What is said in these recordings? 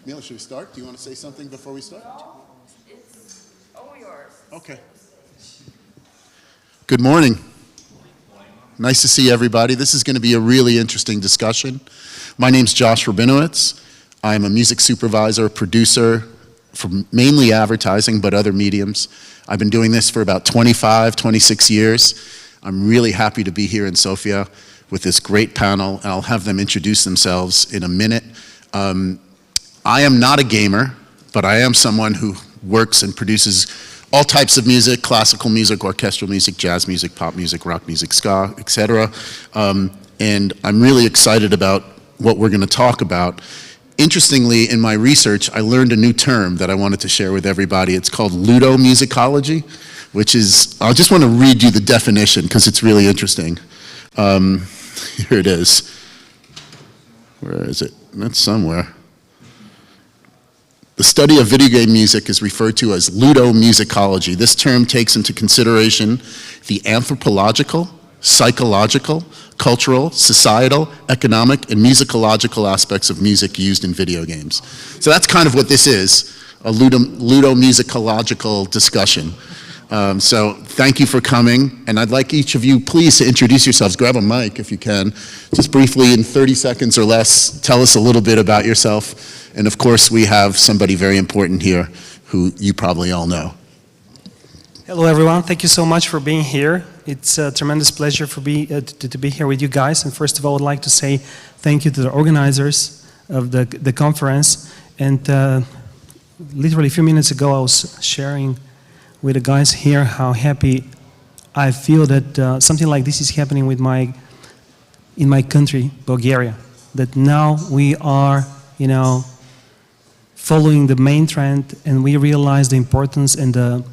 Mila, should we start? Do you want to say something before we start? No, it's all yours. Okay. Good morning. Nice to see everybody. This is going to be a really interesting discussion. My name's Josh Rabinovitz. I'm a music supervisor, producer for mainly advertising, but other mediums. I've been doing this for about 25, 26 years. I'm really happy to be here in Sofia with this great panel, and I'll have them introduce themselves in a minute. I am not a gamer, but I am someone who works and produces all types of music: classical music, orchestral music, jazz music, pop music, rock music, ska, etc. And I'm really excited about what we're going to talk about. Interestingly, in my research, I learned a new term that I wanted to share with everybody. It's called ludomusicology, which is, I just want to read you the definition because it's really interesting. Here it is. Where is it? That's somewhere. The study of video game music is referred to as ludomusicology. This term takes into consideration the anthropological, psychological, cultural, societal, economic, and musicological aspects of music used in video games. So that's kind of what this is, a ludomusicological discussion. So thank you for coming, and I'd like each of you please to introduce yourselves. Grab a mic if you can. Just briefly, in 30 seconds or less, tell us a little bit about yourself. And of course, we have somebody very important here who you probably all know. Hello everyone, thank you so much for being here. It's a tremendous pleasure to be here with you guys. And first of all, I'd like to say thank you to the organizers of the conference. And literally a few minutes ago, I was sharing with the guys here how happy I feel that something like this is happening with in my country, Bulgaria. That now we are, following the main trend, and we realize the importance and the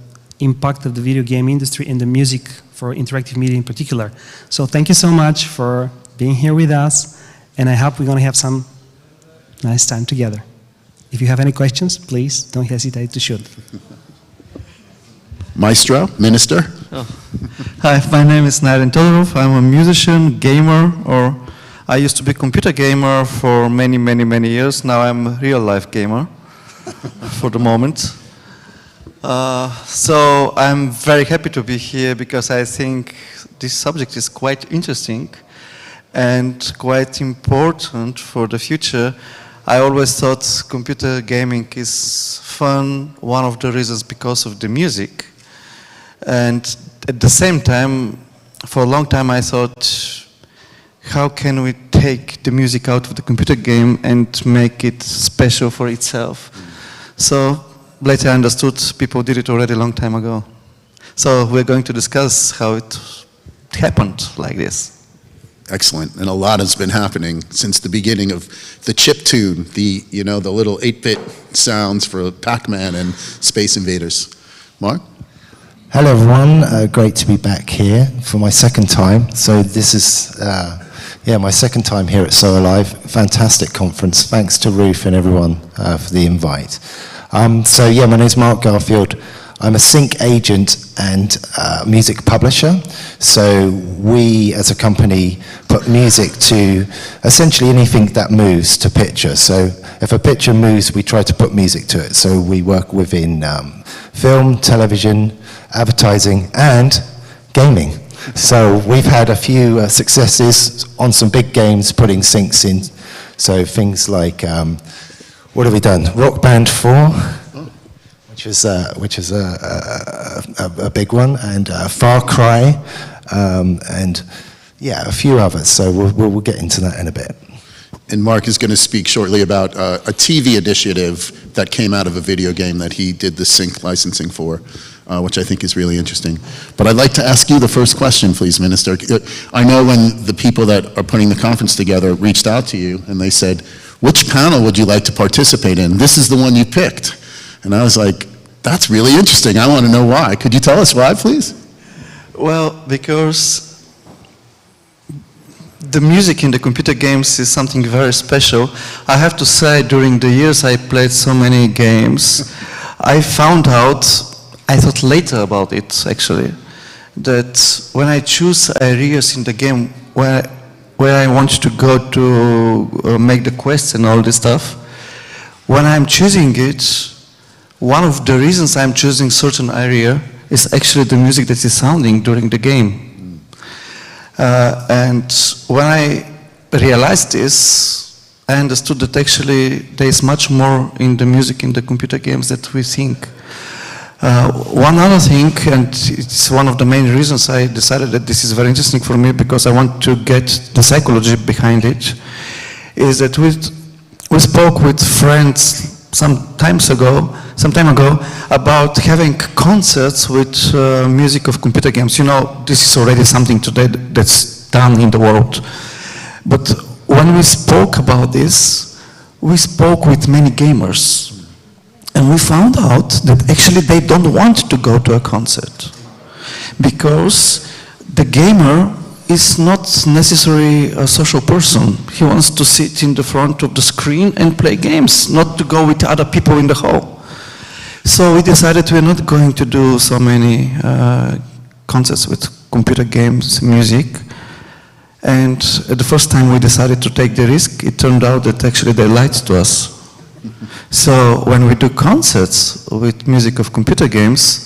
impact of the video game industry and the music for interactive media in particular. So thank you so much for being here with us, and I hope we're going to have some nice time together. If you have any questions, please don't hesitate to shoot. Maestro, minister. Oh. Hi, my name is Nayden Todorov. I'm a musician, gamer, or I used to be a computer gamer for many, many, many years. Now I'm a real-life gamer for the moment. So I'm very happy to be here because I think this subject is quite interesting and quite important for the future. I always thought computer gaming is fun, one of the reasons because of the music. And at the same time, for a long time I thought, how can we take the music out of the computer game and make it special for itself? So later I understood people did it already a long time ago. So we're going to discuss how it happened like this. Excellent, and a lot has been happening since the beginning of the chip tune, the little 8-bit sounds for Pac-Man and Space Invaders. Mark? Hello everyone, great to be back here for my second time. So this is, my second time here at SoAlive. Fantastic conference. Thanks to Ruth and everyone for the invite. My name is Mark Garfield. I'm a sync agent and music publisher. So we, as a company, put music to essentially anything that moves to picture. So if a picture moves, we try to put music to it. So we work within film, television, advertising, and gaming. So we've had a few successes on some big games putting syncs in. So things like, what have we done? Rock Band 4, which is a big one, and Far Cry, and a few others. So we'll get into that in a bit. And Mark is going to speak shortly about a TV initiative that came out of a video game that he did the sync licensing for, which I think is really interesting. But I'd like to ask you the first question, please, Minister. I know when the people that are putting the conference together reached out to you and they said, which panel would you like to participate in? This is the one you picked. And I was like, that's really interesting. I want to know why. Could you tell us why, please? Well, because the music in the computer games is something very special. I have to say, during the years I played so many games, I found out, I thought later about it actually, that when I choose areas in the game where I want to go to make the quests and all this stuff, when I'm choosing it, one of the reasons I'm choosing certain area is actually the music that is sounding during the game. And when I realized this, I understood that actually there is much more in the music in the computer games that we think. One other thing, and it's one of the main reasons I decided that this is very interesting for me because I want to get the psychology behind it, is that we spoke with friends some time ago about having concerts with music of computer games. You know, this is already something today that's done in the world. But when we spoke about this, we spoke with many gamers. And we found out that actually they don't want to go to a concert. Because the gamer is not necessarily a social person. He wants to sit in the front of the screen and play games, not to go with other people in the hall. So we decided we're not going to do so many concerts with computer games, music. And at the first time we decided to take the risk, it turned out that actually they lied to us. So when we do concerts with music of computer games,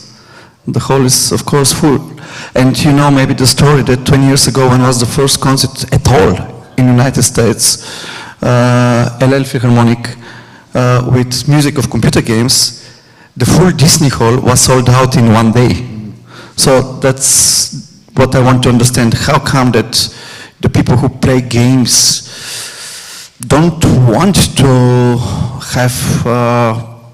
the hall is of course full. And you know maybe the story that 20 years ago when was the first concert at all in the United States, LL Philharmonic, with music of computer games, the full Disney hall was sold out in one day. So that's what I want to understand. How come that the people who play games don't want to have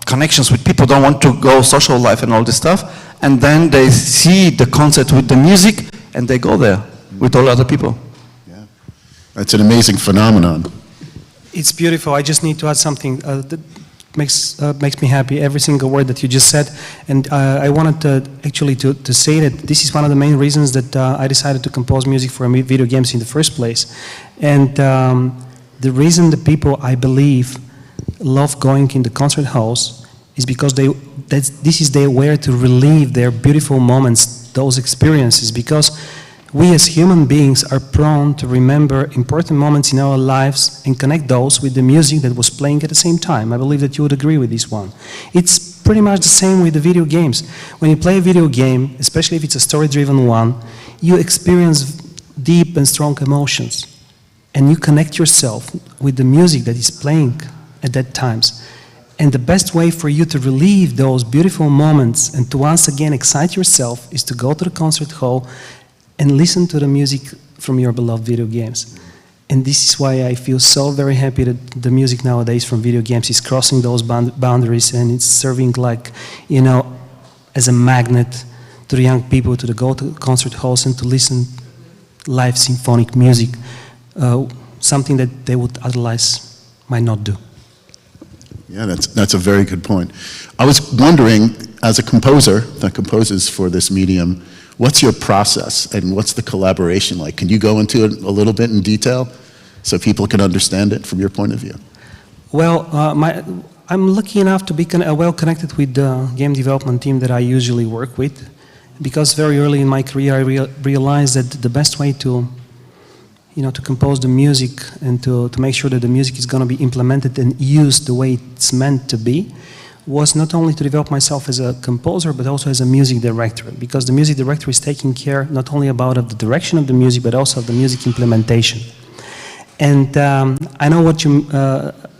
connections with people, don't want to go social life and all this stuff, and then they see the concert with the music and they go there with all other people. Yeah. That's an amazing phenomenon. It's beautiful. I just need to add something that makes me happy, every single word that you just said. And I wanted to say that this is one of the main reasons that I decided to compose music for video games in the first place. And the reason the people, I believe, love going in the concert halls is because this is their way to relive their beautiful moments, those experiences, because we as human beings are prone to remember important moments in our lives and connect those with the music that was playing at the same time. I believe that you would agree with this one. It's pretty much the same with the video games. When you play a video game, especially if it's a story-driven one, you experience deep and strong emotions. And you connect yourself with the music that is playing at that times. And the best way for you to relive those beautiful moments and to once again excite yourself is to go to the concert hall and listen to the music from your beloved video games. And this is why I feel so very happy that the music nowadays from video games is crossing those boundaries and it's serving like, you know, as a magnet to the young people to go to concert halls and to listen live symphonic music, something that they would otherwise might not do. Yeah, that's a very good point. I was wondering, as a composer that composes for this medium, what's your process and what's the collaboration like? Can you go into it a little bit in detail so people can understand it from your point of view? Well, I'm lucky enough to be well connected with the game development team that I usually work with, because very early in my career I realized that the best way to compose the music and to make sure that the music is going to be implemented and used the way it's meant to be was not only to develop myself as a composer, but also as a music director, because the music director is taking care not only about the direction of the music, but also of the music implementation. And I know what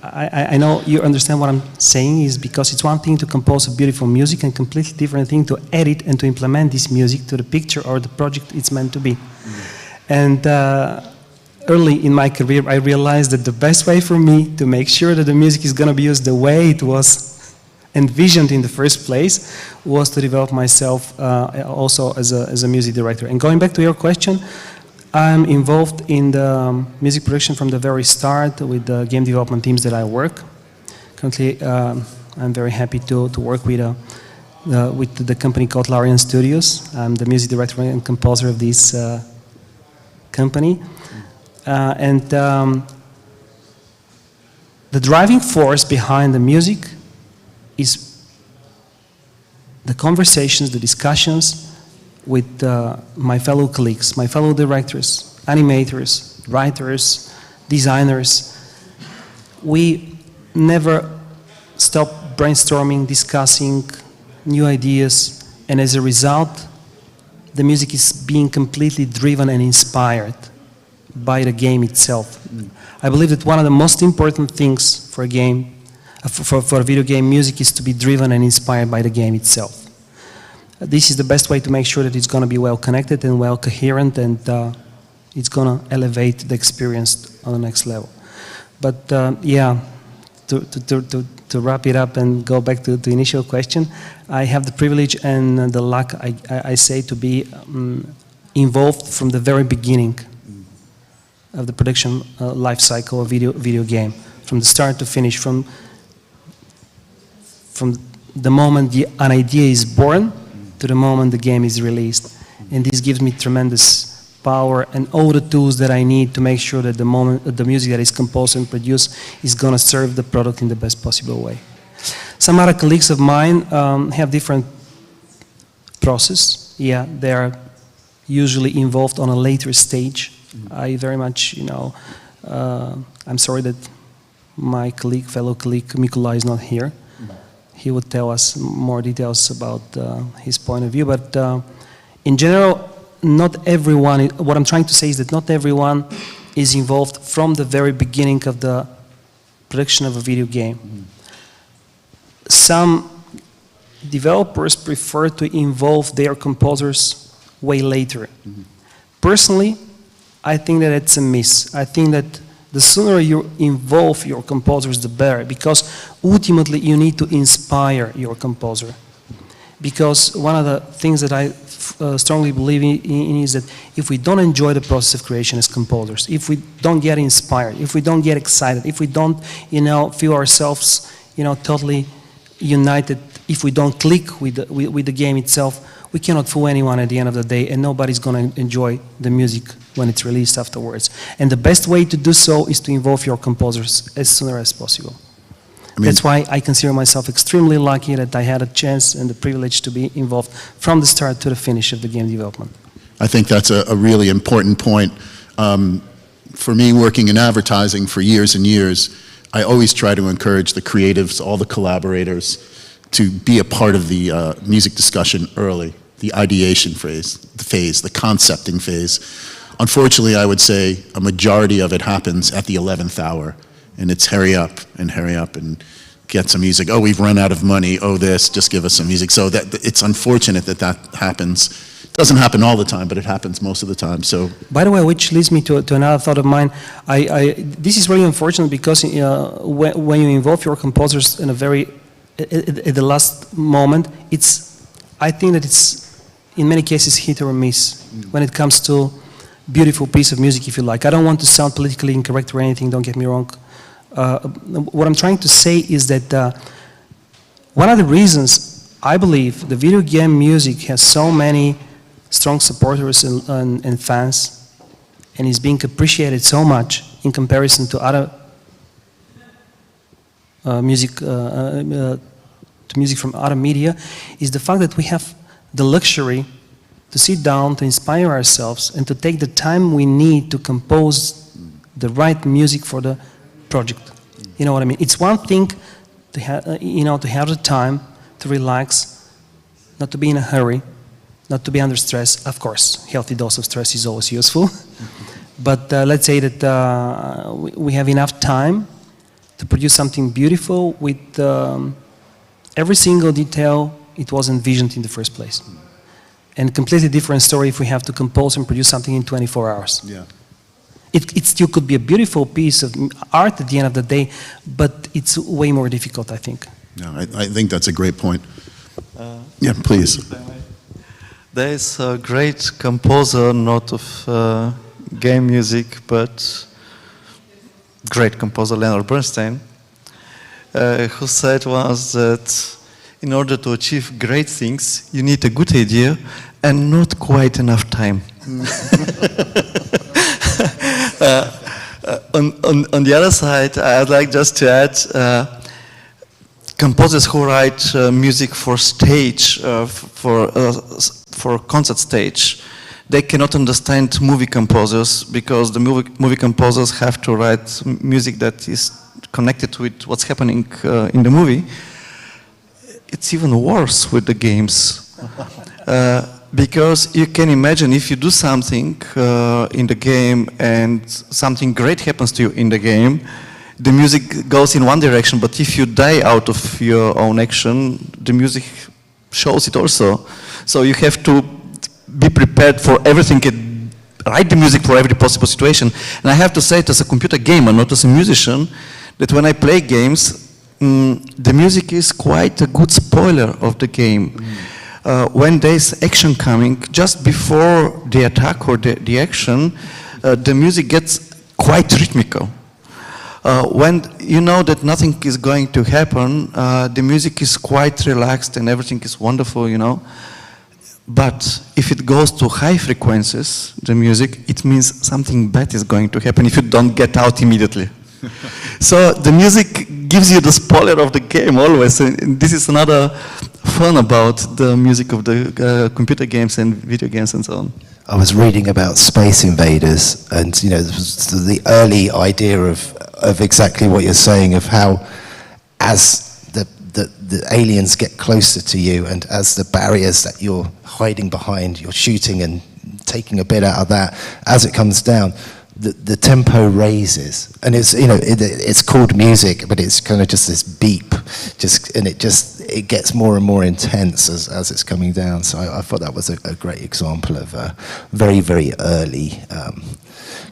I know you understand what I'm saying, is because it's one thing to compose a beautiful music and completely different thing to edit and to implement this music to the picture or the project it's meant to be. And early in my career, I realized that the best way for me to make sure that the music is going to be used the way it was envisioned in the first place was to develop myself also as a music director. And going back to your question, I'm involved in the music production from the very start with the game development teams that I work. Currently, I'm very happy to work with the company called Larian Studios. I'm the music director and composer of this company. The driving force behind the music is the conversations, the discussions with my fellow colleagues, my fellow directors, animators, writers, designers. We never stop brainstorming, discussing new ideas, and as a result, the music is being completely driven and inspired by the game itself. I believe that one of the most important things for a game, for a video game music, is to be driven and inspired by the game itself. This is the best way to make sure that it's going to be well connected and well coherent, and it's going to elevate the experience on the next level. But yeah, to wrap it up and go back to the initial question, I have the privilege and the luck, I say, to be involved from the very beginning of the production life cycle of video game, from the start to finish, from the moment an idea is born to the moment the game is released. And this gives me tremendous power and all the tools that I need to make sure that the music that is composed and produced is going to serve the product in the best possible way. Some other colleagues of mine have different process. Yeah, they are usually involved on a later stage. I very much, I'm sorry that my fellow colleague Mikolai is not here. He would tell us more details about his point of view, but in general, not everyone, what I'm trying to say is that not everyone is involved from the very beginning of the production of a video game. Some developers prefer to involve their composers way later. Personally, I think that it's a miss. I think that the sooner you involve your composers, the better, because ultimately you need to inspire your composer. Because one of the things that I strongly believe in is that if we don't enjoy the process of creation as composers, if we don't get inspired, if we don't get excited, if we don't, feel ourselves, totally united, if we don't click with the game itself, we cannot fool anyone at the end of the day, and nobody's going to enjoy the music when it's released afterwards. And the best way to do so is to involve your composers as soon as possible. That's why I consider myself extremely lucky that I had a chance and the privilege to be involved from the start to the finish of the game development. I think that's a really important point. For me, working in advertising for years and years, I always try to encourage the creatives, all the collaborators, to be a part of the music discussion early, the ideation phase, the concepting phase. Unfortunately, I would say a majority of it happens at the 11th hour. And it's hurry up and get some music. Oh, we've run out of money. Oh, this, just give us some music. So it's unfortunate that happens. It doesn't happen all the time, but it happens most of the time. So, by the way, which leads me to another thought of mine. This is really unfortunate because when you involve your composers in at the last moment, I think that it's in many cases hit or miss when it comes to beautiful piece of music, if you like. I don't want to sound politically incorrect or anything. Don't get me wrong. What I'm trying to say is that one of the reasons I believe the video game music has so many strong supporters and fans and is being appreciated so much in comparison to other music from other media is the fact that we have the luxury to sit down, to inspire ourselves, and to take the time we need to compose the right music for the project. You know what I mean? It's one thing to have, to have the time to relax, not to be in a hurry, not to be under stress. Of course, healthy dose of stress is always useful. But let's say that we have enough time to produce something beautiful with every single detail it was envisioned in the first place. And completely different story if we have to compose and produce something in 24 hours. yeah. It still could be a beautiful piece of art at the end of the day, but it's way more difficult, I think. No, I think that's a great point. Yeah, please. There is a great composer, not of game music, but great composer Leonard Bernstein, who said once that in order to achieve great things, you need a good idea and not quite enough time. On the other side, I'd like just to add composers who write music for stage, for concert stage, they cannot understand movie composers because the movie composers have to write music that is connected with what's happening in the movie. It's even worse with the games. Because you can imagine if you do something in the game and something great happens to you in the game, the music goes in one direction, but if you die out of your own action, the music shows it also. So you have to be prepared for everything and write the music for every possible situation. And I have to say it as a computer gamer, not as a musician, that when I play games, the music is quite a good spoiler of the game. When there's action coming, just before the attack or the action, the music gets quite rhythmical. When you know that nothing is going to happen, the music is quite relaxed and everything is wonderful, you know. But if it goes to high frequencies, the music, it means something bad is going to happen if you don't get out immediately. So the music gives you the spoiler of the game always, and this is another fun about the music of the computer games and video games and so on. I was reading about Space Invaders, and you know, the early idea of exactly what you're saying, of how as the aliens get closer to you, and as the barriers that you're hiding behind, you're shooting and taking a bit out of that, as it comes down, the tempo raises, and it's, you know, it's called music, but it's kind of just this beep, and it gets more and more intense as it's coming down. So I thought that was a great example of very, very early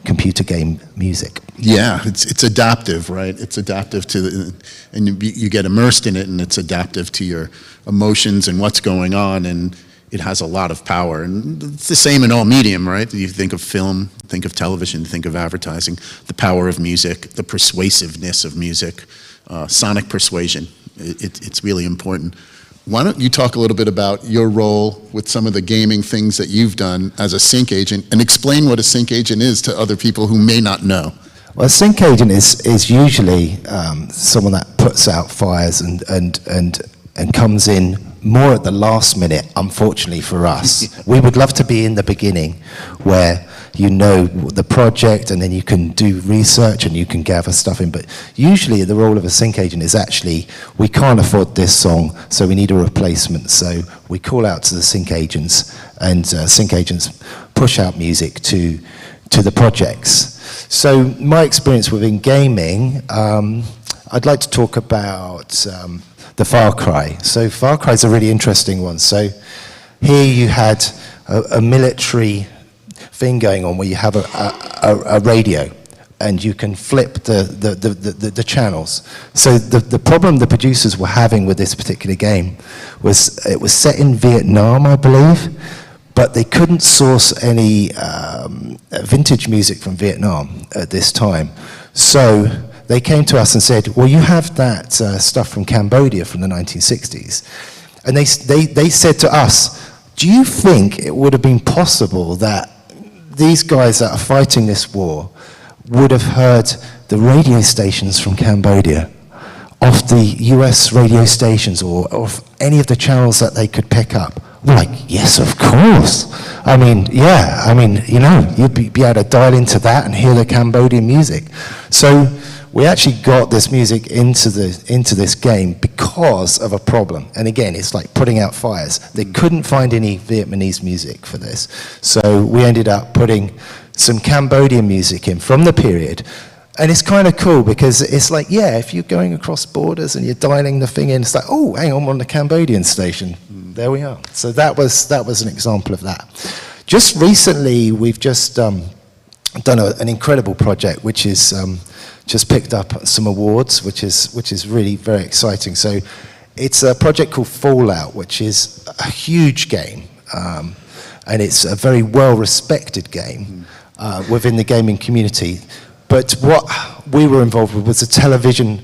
computer game music. Yeah, it's adaptive, right? It's adaptive to and you get immersed in it, and it's adaptive to your emotions and what's going on, and it has a lot of power. And it's the same in all medium, right? You think of film, think of television, think of advertising, the power of music, the persuasiveness of music, sonic persuasion. It's really important. Why don't you talk a little bit about your role with some of the gaming things that you've done as a sync agent, and explain what a sync agent is to other people who may not know. Well, a sync agent is usually someone that puts out fires and comes in more at the last minute, unfortunately for us. We would love to be in the beginning, where you know the project and then you can do research and you can gather stuff in. But usually the role of a sync agent is actually, we can't afford this song, so we need a replacement. So we call out to the sync agents, and sync agents push out music to the projects. So my experience within gaming, I'd like to talk about the Far Cry. So Far Cry is a really interesting one. So here you had a military thing going on where you have a radio and you can flip the channels. So the problem the producers were having with this particular game was it was set in Vietnam, I believe, but they couldn't source any vintage music from Vietnam at this time. So they came to us and said, well, you have that stuff from Cambodia from the 1960s. And they said to us, do you think it would have been possible that these guys that are fighting this war would have heard the radio stations from Cambodia off the US radio stations, or off any of the channels that they could pick up? We're like, yes, of course. I mean, yeah, I mean, you know, you'd be able to dial into that and hear the Cambodian music. So we actually got this music into this game because of a problem. And again, it's like putting out fires. They couldn't find any Vietnamese music for this. So we ended up putting some Cambodian music in from the period. And it's kind of cool because it's like, yeah, if you're going across borders and you're dialing the thing in, it's like, oh, hang on, we're on the Cambodian station. There we are. So that was an example of that. Just recently, we've just done an incredible project, which is just picked up some awards, which is really very exciting. So it's a project called Fallout, which is a huge game, and it's a very well-respected game within the gaming community. But what we were involved with was a television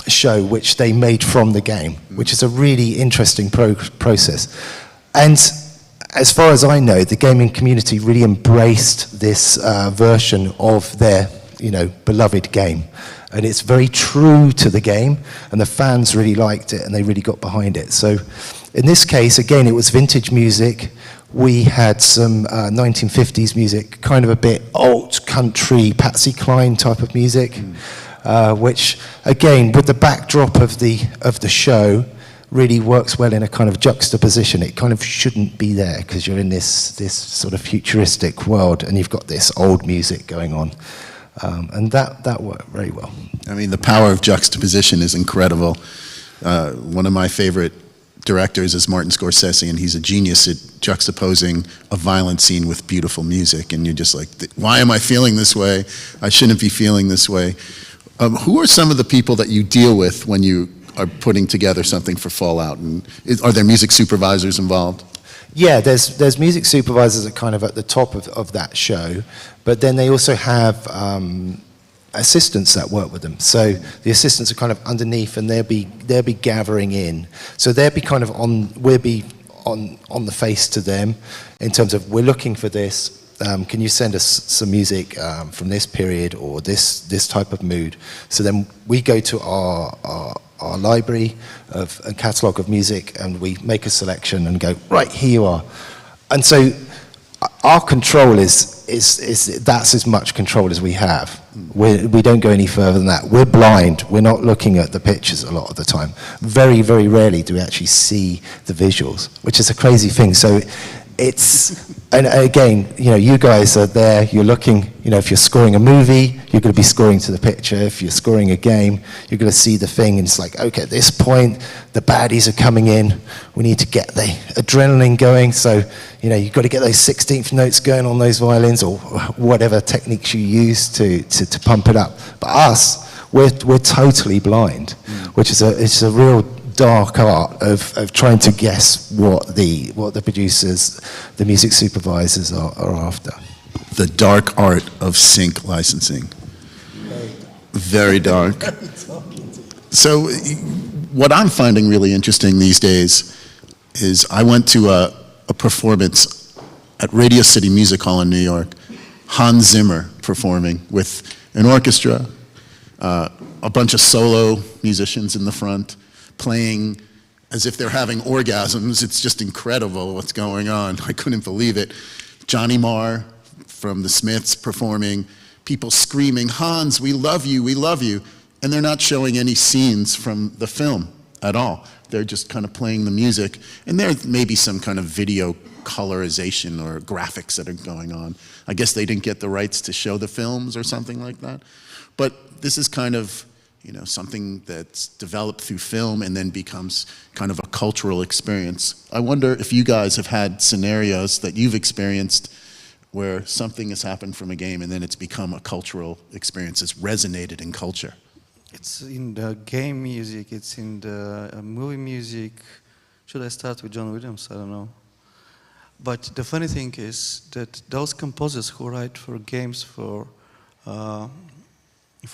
show which they made from the game, which is a really interesting process. And as far as I know, the gaming community really embraced this version of their, you know, beloved game. And it's very true to the game, and the fans really liked it, and they really got behind it. So in this case, again, it was vintage music. We had some 1950s music, kind of a bit alt country, Patsy Cline type of music. which, again, with the backdrop of the show, really works well in a kind of juxtaposition. It kind of shouldn't be there because you're in this sort of futuristic world and you've got this old music going on. And that worked very well. I mean, the power of juxtaposition is incredible. One of my favorite directors is Martin Scorsese, and he's a genius at juxtaposing a violent scene with beautiful music. And you're just like, why am I feeling this way? I shouldn't be feeling this way. Who are some of the people that you deal with when you are putting together something for Fallout? And are there music supervisors involved? Yeah, there's music supervisors that are kind of at the top of that show, but then they also have assistants that work with them. So the assistants are kind of underneath, and they'll be gathering in. So they'll be kind of we'll be on the face to them in terms of, we're looking for this. Can you send us some music from this period or this type of mood? So then we go to our library of a catalogue of music, and we make a selection and go, right, here you are. And so our control is that's as much control as we have. We don't go any further than that. We're blind. We're not looking at the pictures a lot of the time. Very, very rarely do we actually see the visuals, which is a crazy thing. So and again, you guys are there, you're looking, if you're scoring a movie, you're going to be scoring to the picture. If you're scoring a game, you're going to see the thing, and it's like, okay, at this point, the baddies are coming in, we need to get the adrenaline going, so, you've got to get those 16th notes going on those violins, or whatever techniques you use to pump it up. But us, we're totally blind, which is a real dark art of trying to guess what the producers, the music supervisors are after. The dark art of sync licensing. Very dark. So what I'm finding really interesting these days is I went to a performance at Radio City Music Hall in New York, Hans Zimmer performing with an orchestra, a bunch of solo musicians in the front, playing as if they're having orgasms. It's just incredible what's going on. I couldn't believe it. Johnny Marr from the Smiths performing, people screaming, Hans, we love you, we love you. And they're not showing any scenes from the film at all. They're just kind of playing the music. And there may be some kind of video colorization or graphics that are going on. I guess they didn't get the rights to show the films or something like that. But this is kind of something that's developed through film and then becomes kind of a cultural experience. I wonder if you guys have had scenarios that you've experienced where something has happened from a game and then it's become a cultural experience. It's resonated in culture. It's in the game music, it's in the movie music. Should I start with John Williams? I don't know. But the funny thing is that those composers who write for games, for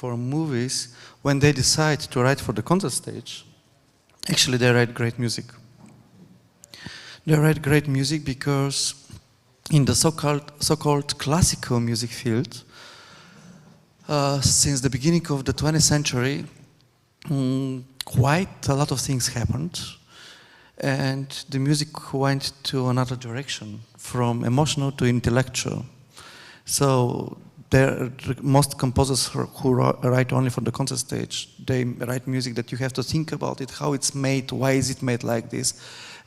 movies, when they decide to write for the concert stage, actually they write great music. They write great music because in the so-called classical music field, since the beginning of the 20th century, quite a lot of things happened, and the music went to another direction, from emotional to intellectual. So most composers who write only for the concert stage, they write music that you have to think about it, how it's made, why is it made like this.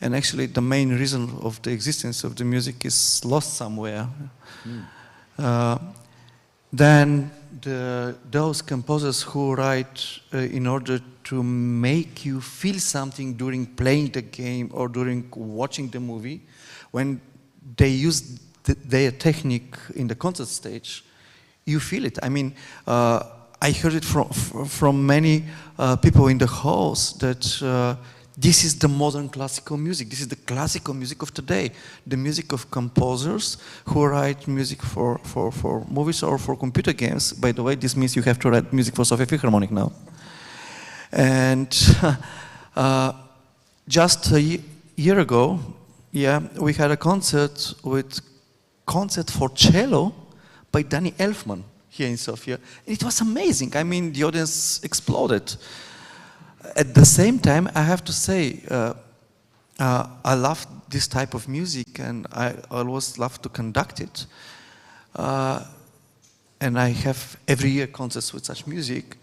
And actually the main reason of the existence of the music is lost somewhere. Then those composers who write in order to make you feel something during playing the game or during watching the movie, when they use their technique in the concert stage, you feel it. I mean, I heard it from many people in the halls that this is the modern classical music. This is the classical music of today. The music of composers who write music for movies or for computer games. By the way, this means you have to write music for Sofia Philharmonic now. And just a year ago, we had a concert for cello by Danny Elfman here in Sofia. It was amazing. I mean, the audience exploded. At the same time, I have to say, I love this type of music, and I always love to conduct it. And I have every year concerts with such music.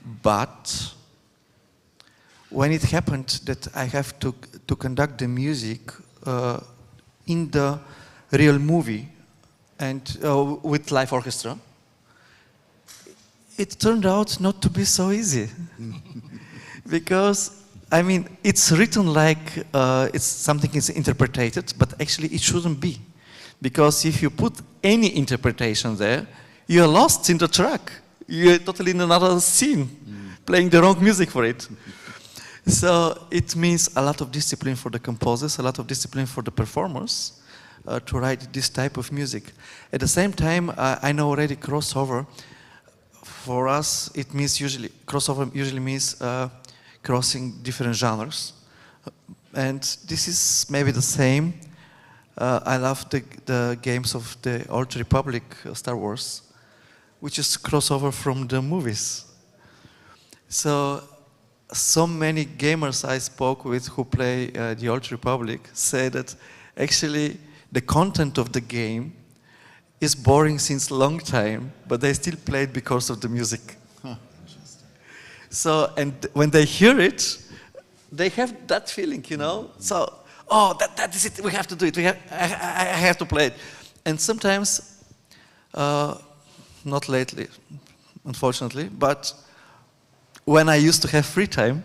But when it happened that I have to conduct the music in the real movie and with live orchestra, it turned out not to be so easy. Because, I mean, it's written like it's something is interpreted, but actually it shouldn't be. Because if you put any interpretation there, you're lost in the track. You're totally in another scene, playing the wrong music for it. So it means a lot of discipline for the composers, a lot of discipline for the performers to write this type of music. At the same time, I know already crossover. For us, it means crossover usually means crossing different genres. And this is maybe the same. I love the games of the Old Republic, Star Wars, which is crossover from the movies. So many gamers I spoke with who play the Old Republic say that actually the content of the game is boring since a long time, but they still play it because of the music. Huh. So, and when they hear it, they have that feeling, you know? So, oh, that is it, we have to do it, I have to play it. And sometimes, not lately, unfortunately, but when I used to have free time,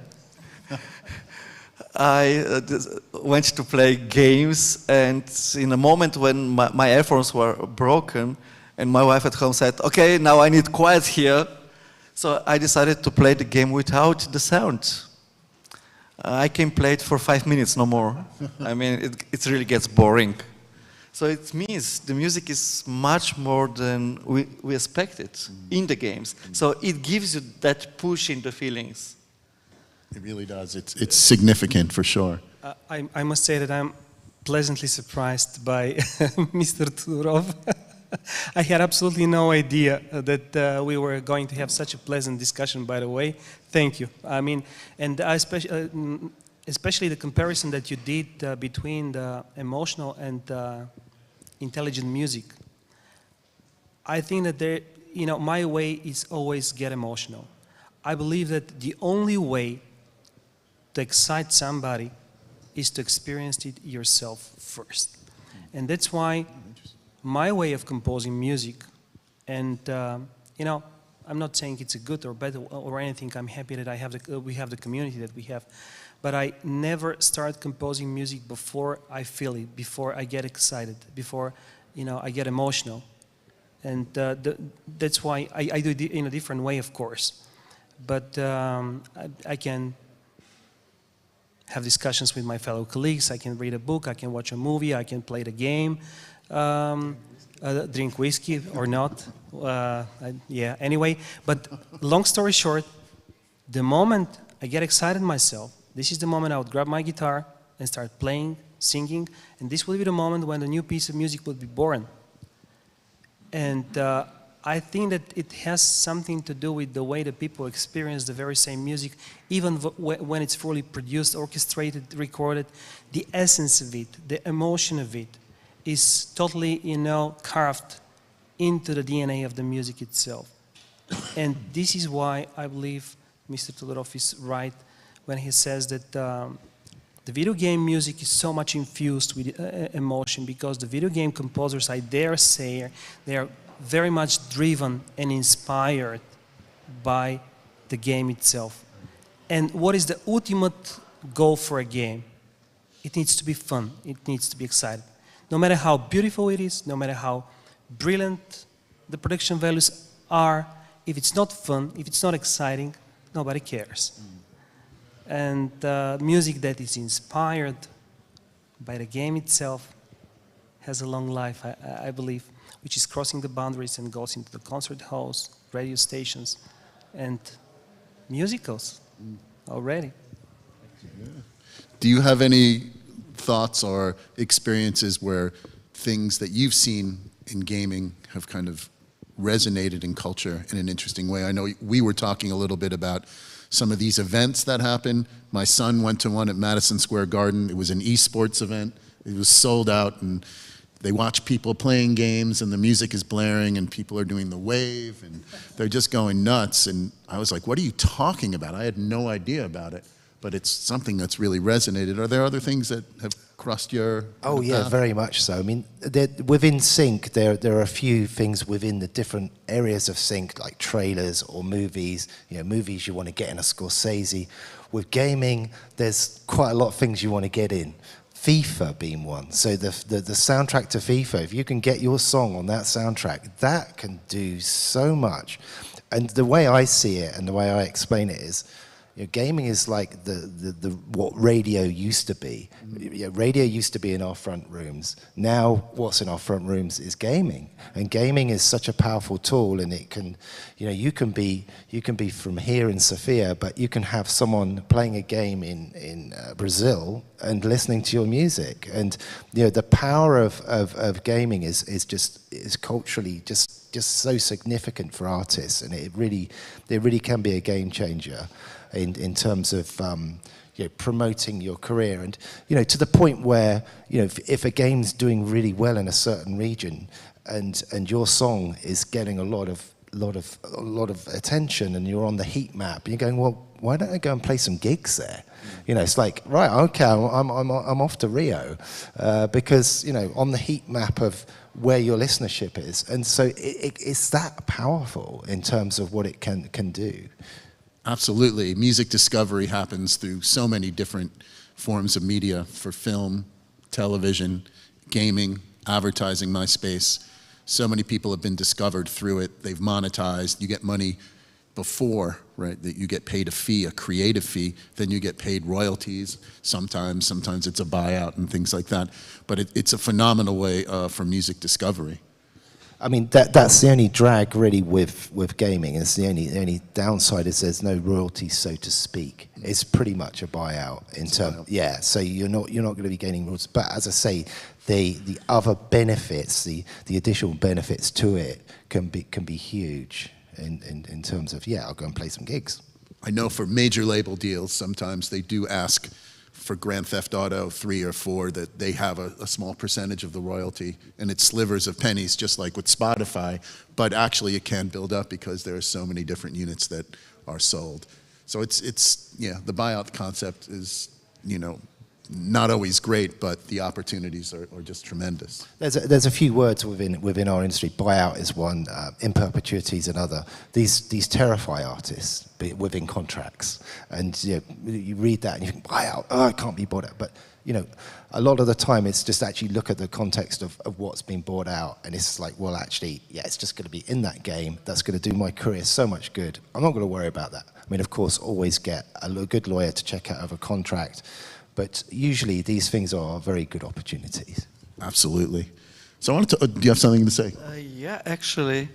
I went to play games, and in a moment when my earphones were broken, and my wife at home said, okay, now I need quiet here, so I decided to play the game without the sound. I can play it for 5 minutes, no more. I mean, it really gets boring. So it means the music is much more than we expected in the games. So it gives you that push in the feelings. It really does. It's significant for sure. I must say that I'm pleasantly surprised by Mr. Todorov. I had absolutely no idea that we were going to have such a pleasant discussion, by the way. Thank you. I mean, and especially the comparison that you did between the emotional and intelligent music. I think that there, you know, my way is always get emotional. I believe that the only way to excite somebody is to experience it yourself first. And that's why my way of composing music, and you know, I'm not saying it's a good or bad or anything. I'm happy that we have the community that we have, but I never start composing music before I feel it, before I get excited, before, you know, I get emotional, and that's why I do it in a different way, of course. But I can have discussions with my fellow colleagues. I can read a book. I can watch a movie. I can play the game. Drink whiskey or not. Yeah, anyway. But long story short, the moment I get excited myself, this is the moment I would grab my guitar and start playing, singing, and this will be the moment when the new piece of music will be born. And I think that it has something to do with the way that people experience the very same music, even when it's fully produced, orchestrated, recorded. The essence of it, the emotion of it, is totally, you know, carved into the DNA of the music itself. And this is why I believe Mr. Todorov is right when he says that the video game music is so much infused with emotion, because the video game composers, I dare say, they are very much driven and inspired by the game itself. And what is the ultimate goal for a game? It needs to be fun. It needs to be exciting. No matter how beautiful it is, no matter how brilliant the production values are, if it's not fun, if it's not exciting, nobody cares. And music that is inspired by the game itself has a long life, I believe, which is crossing the boundaries and goes into the concert halls, radio stations, and musicals already. Do you have any thoughts or experiences where things that you've seen in gaming have kind of resonated in culture in an interesting way? I know we were talking a little bit about some of these events that happen. My son went to one at Madison Square Garden. It was an esports event. It was sold out, and they watch people playing games and the music is blaring and people are doing the wave and they're just going nuts. And I was like, what are you talking about? I had no idea about it, but it's something that's really resonated. Are there other things that have crossed your Oh yeah, path? very much so. I mean, within sync, there are a few things within the different areas of sync, like trailers or movies. You know, movies you want to get in a Scorsese. With gaming, there's quite a lot of things you want to get in. FIFA being one. So the soundtrack to FIFA, if you can get your song on that soundtrack, that can do so much. And the way I see it and the way I explain it is, you know, gaming is like the what radio used to be. You know, radio used to be in our front rooms. Now what's in our front rooms is gaming. And gaming is such a powerful tool, and it can, you know, you can be from here in Sofia, but you can have someone playing a game in Brazil and listening to your music. And you know, the power of gaming is culturally just so significant for artists, and it really can be a game changer in terms of you know, promoting your career, and you know, to the point where, you know, if a game's doing really well in a certain region, and your song is getting a lot of attention, and you're on the heat map, you're going, well, why don't I go and play some gigs there? You know, it's like, right, okay, I'm off to Rio, because, you know, on the heat map of where your listenership is, and so it's that powerful in terms of what it can do. Absolutely. Music discovery happens through so many different forms of media, for film, television, gaming, advertising, MySpace. So many people have been discovered through it. They've monetized. You get money before, right, that you get paid a fee, a creative fee, then you get paid royalties. Sometimes it's a buyout and things like that. But it's a phenomenal way for music discovery. I mean, that's the only drag really with gaming. It's the only downside is there's no royalties, so to speak. It's pretty much a buyout in terms. Yeah, so you're not going to be gaining royalties. But as I say, the other benefits, the additional benefits to it can be huge in terms of, yeah, I'll go and play some gigs. I know for major label deals, sometimes they do ask for Grand Theft Auto 3 or 4 that they have a small percentage of the royalty, and it's slivers of pennies, just like with Spotify, but actually it can build up because there are so many different units that are sold. So it's yeah, the buyout concept is, you know, not always great, but the opportunities are just tremendous. There's a few words within our industry. Buyout is one, in perpetuity is another. These terrify artists within contracts, and you know, you read that and you think buyout, oh, it can't be bought out. But you know, a lot of the time it's just actually look at the context of what's been bought out, and it's like, well, actually, yeah, it's just going to be in that game. That's going to do my career so much good. I'm not going to worry about that. I mean, of course, always get a good lawyer to check out of a contract. But usually these things are very good opportunities. Absolutely. So I wanted to, do you have something to say? Yeah, actually,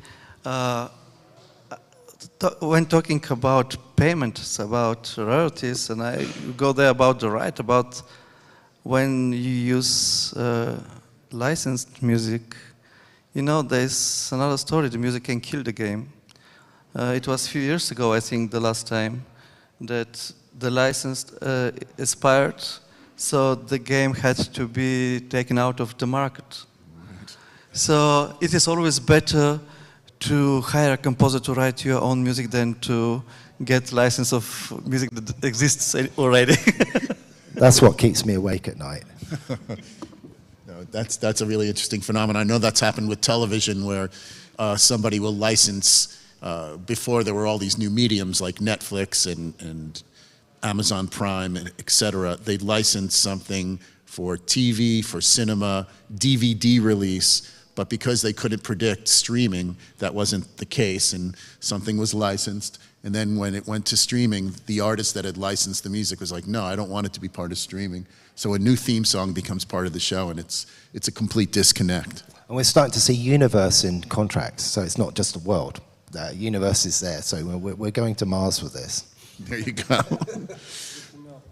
when talking about payments, about royalties, and I go there about the right, about when you use licensed music, you know, there's another story, the music can kill the game. It was a few years ago, I think, the last time, that the license expired, so the game had to be taken out of the market. Right. So it is always better to hire a composer to write your own music than to get license of music that exists already. That's what keeps me awake at night. No, that's a really interesting phenomenon. I know that's happened with television, where somebody will license, before there were all these new mediums like Netflix and Amazon Prime, et cetera, they'd license something for TV, for cinema, DVD release, but because they couldn't predict streaming, that wasn't the case, and something was licensed, and then when it went to streaming, the artist that had licensed the music was like, no, I don't want it to be part of streaming. So a new theme song becomes part of the show, and it's a complete disconnect. And we're starting to see universe in contracts, so it's not just the world. The universe is there, so we're going to Mars with this. There you go.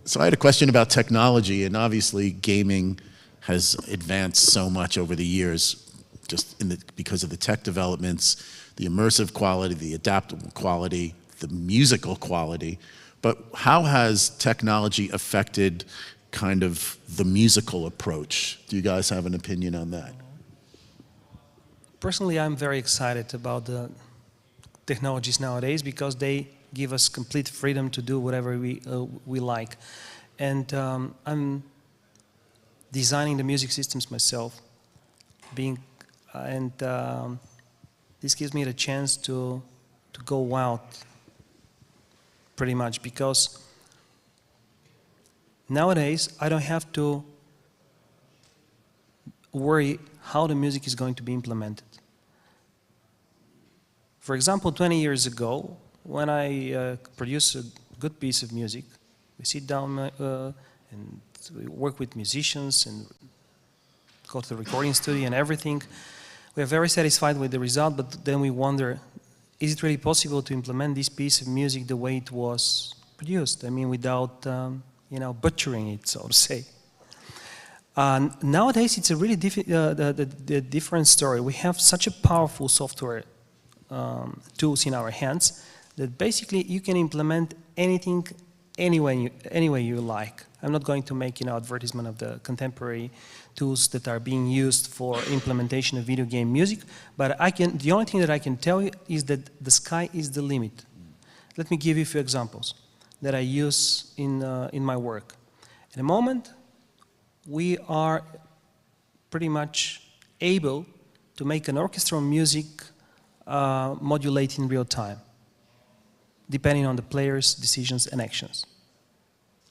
So I had a question about technology, and obviously gaming has advanced so much over the years, just because of the tech developments, the immersive quality, the adaptable quality, the musical quality. But how has technology affected kind of the musical approach? Do you guys have an opinion on that? Personally, I'm very excited about the technologies nowadays because they give us complete freedom to do whatever we like. And I'm designing the music systems myself, this gives me the chance to go wild, pretty much, because nowadays I don't have to worry how the music is going to be implemented. For example, 20 years ago, when I produce a good piece of music, we sit down and we work with musicians and go to the recording studio and everything. We are very satisfied with the result, but then we wonder, is it really possible to implement this piece of music the way it was produced? I mean, without, butchering it, so to say. Nowadays, it's a really different story. We have such a powerful software tools in our hands that basically you can implement anything any way you like. I'm not going to make advertisement of the contemporary tools that are being used for implementation of video game music, but the only thing that I can tell you is that the sky is the limit. Let me give you a few examples that I use in my work. In a moment, we are pretty much able to make an orchestral music modulate in real time, depending on the player's decisions and actions.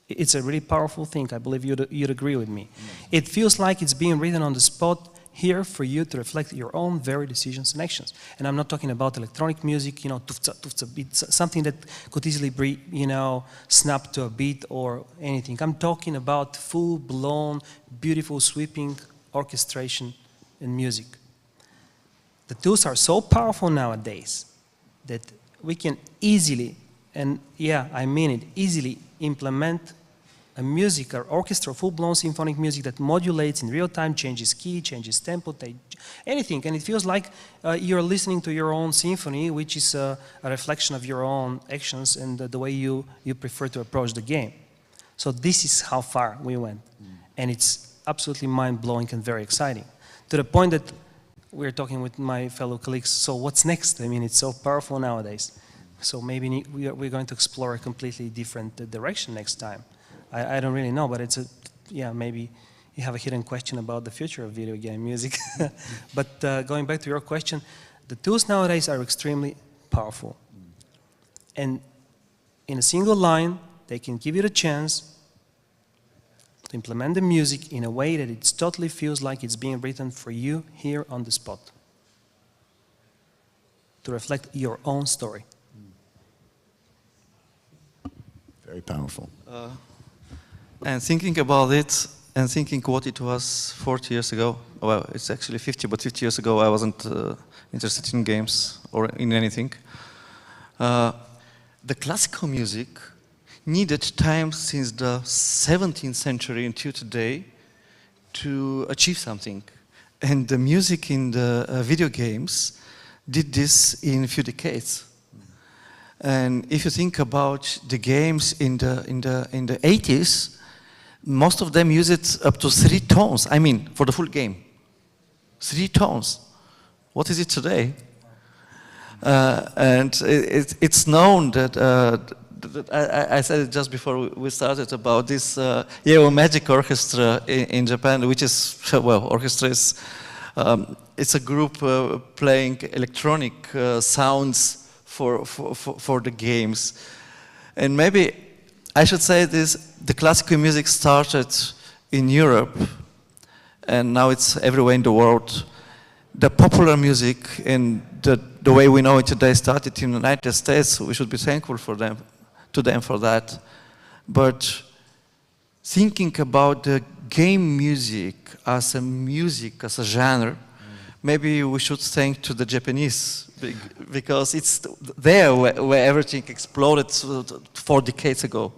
It's a really powerful thing. I believe you'd agree with me. It feels like it's being written on the spot here for you to reflect your own very decisions and actions. And I'm not talking about electronic music, tufta, tufta beat, something that could easily be, snapped to a beat or anything. I'm talking about full-blown, beautiful, sweeping orchestration in music. The tools are so powerful nowadays that we can easily, and yeah, I mean it, easily implement a music or orchestra, full-blown symphonic music that modulates in real time, changes key, changes tempo, anything. And it feels like you're listening to your own symphony, which is a reflection of your own actions and the way you prefer to approach the game. So this is how far we went. And it's absolutely mind-blowing and very exciting. To the point that we're talking with my fellow colleagues, so what's next? I mean, it's so powerful nowadays. So maybe we're going to explore a completely different direction next time. I don't really know, but maybe you have a hidden question about the future of video game music. But going back to your question, the tools nowadays are extremely powerful. And in a single line, they can give you the chance to implement the music in a way that it totally feels like it's being written for you here on the spot, to reflect your own story. Very powerful. And thinking about it, and thinking what it was 40 years ago, well, it's actually 50, but 50 years ago I wasn't interested in games or in anything. The classical music needed time since the 17th century until today to achieve something. And the music in the video games did this in a few decades. And if you think about the games in the 80s, most of them use it up to 3 tones. I mean, for the full game, 3 tones. What is it today? And it's known that I said it just before we started about this Magic Orchestra in Japan, which is orchestra is it's a group playing electronic sounds for the games. And maybe I should say this, the classical music started in Europe and now it's everywhere in the world. The popular music and the way we know it today started in the United States, so we should be thankful to them for that. But thinking about the game music as a genre, maybe we should thank to the Japanese, because it's there where everything exploded 4 decades ago.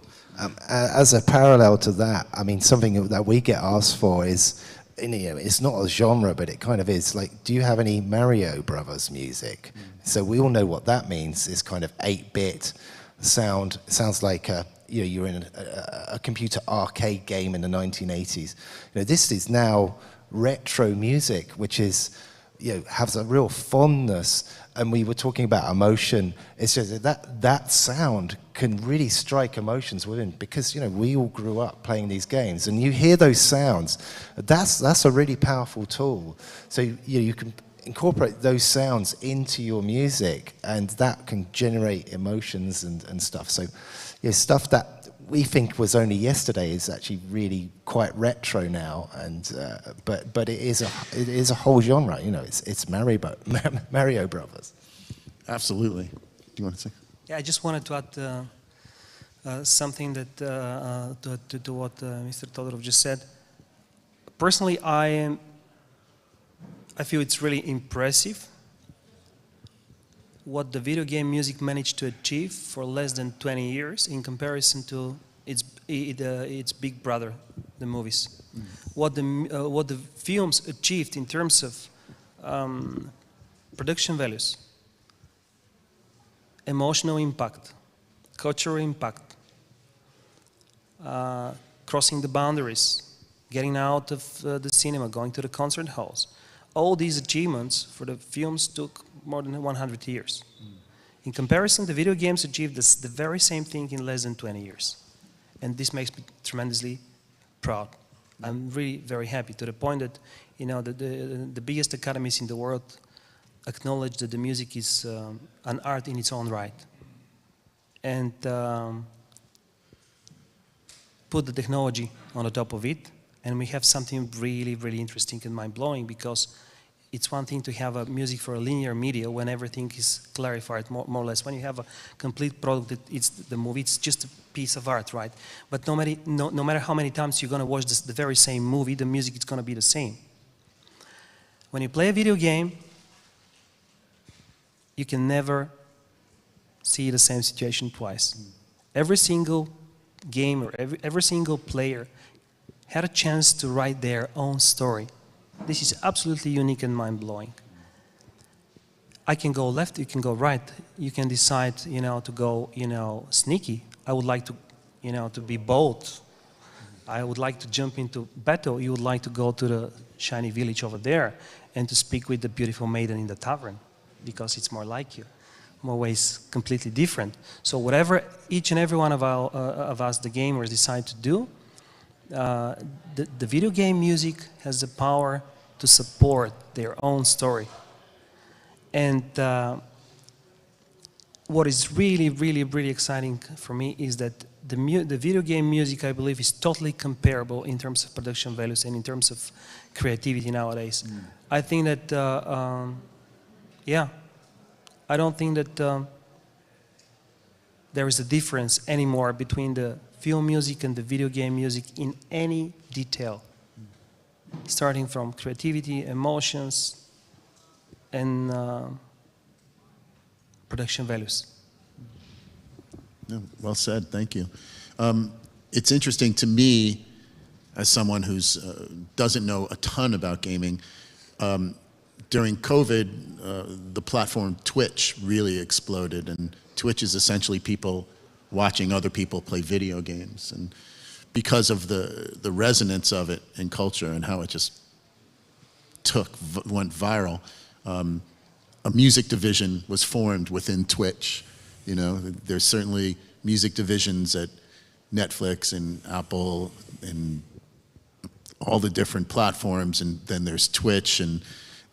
As a parallel to that, I mean, something that we get asked for is, it's not a genre, but it kind of is. Like, do you have any Mario Brothers music? So we all know what that means. It's kind of 8-bit sound. It sounds like you're in a computer arcade game in the 1980s. This is now retro music, which is has a real fondness, and we were talking about emotion. It's just that sound can really strike emotions within, because we all grew up playing these games, and you hear those sounds. That's a really powerful tool. So you can incorporate those sounds into your music, and that can generate emotions and stuff. So stuff that we think was only yesterday is actually really quite retro now, and but it is a whole genre. It's Mario Brothers. Absolutely. Do you want to say? Yeah, I just wanted to add something that to what Mr. Todorov just said. Personally, I feel it's really impressive what the video game music managed to achieve for less than 20 years in comparison to its big brother, the movies. What the films achieved in terms of production values, emotional impact, cultural impact, crossing the boundaries, getting out of the cinema, going to the concert halls. All these achievements for the films took more than 100 years. In comparison, the video games achieved the very same thing in less than 20 years. And this makes me tremendously proud. I'm really very happy, to the point that the biggest academies in the world acknowledge that the music is an art in its own right. And put the technology on the top of it, and we have something really, really interesting and mind-blowing, because it's one thing to have a music for a linear media when everything is clarified more or less. When you have a complete product, it's the movie, it's just a piece of art, right? But no matter how many times you're going to watch the very same movie, the music is going to be the same. When you play a video game, you can never see the same situation twice. Every single gamer, every single player had a chance to write their own story. This is absolutely unique and mind-blowing. I can go left, you can go right. You can decide, to go, sneaky. I would like to, to be bold. I would like to jump into battle. You would like to go to the shiny village over there and to speak with the beautiful maiden in the tavern, because it's more like you. More ways completely different. So whatever each and every one of us, the gamers, decide to do, the video game music has the power to support their own story. And what is really, really, really exciting for me is that the video game music, I believe, is totally comparable in terms of production values and in terms of creativity nowadays. I think that, I don't think that there is a difference anymore between the film music and the video game music in any detail, starting from creativity, emotions, and production values. No, well said, thank you. It's interesting to me, as someone who doesn't know a ton about gaming, during COVID, the platform Twitch really exploded, and Twitch is essentially people watching other people play video games, and because of the resonance of it in culture and how it just went viral, a music division was formed within Twitch. There's certainly music divisions at Netflix and Apple and all the different platforms, and then there's Twitch and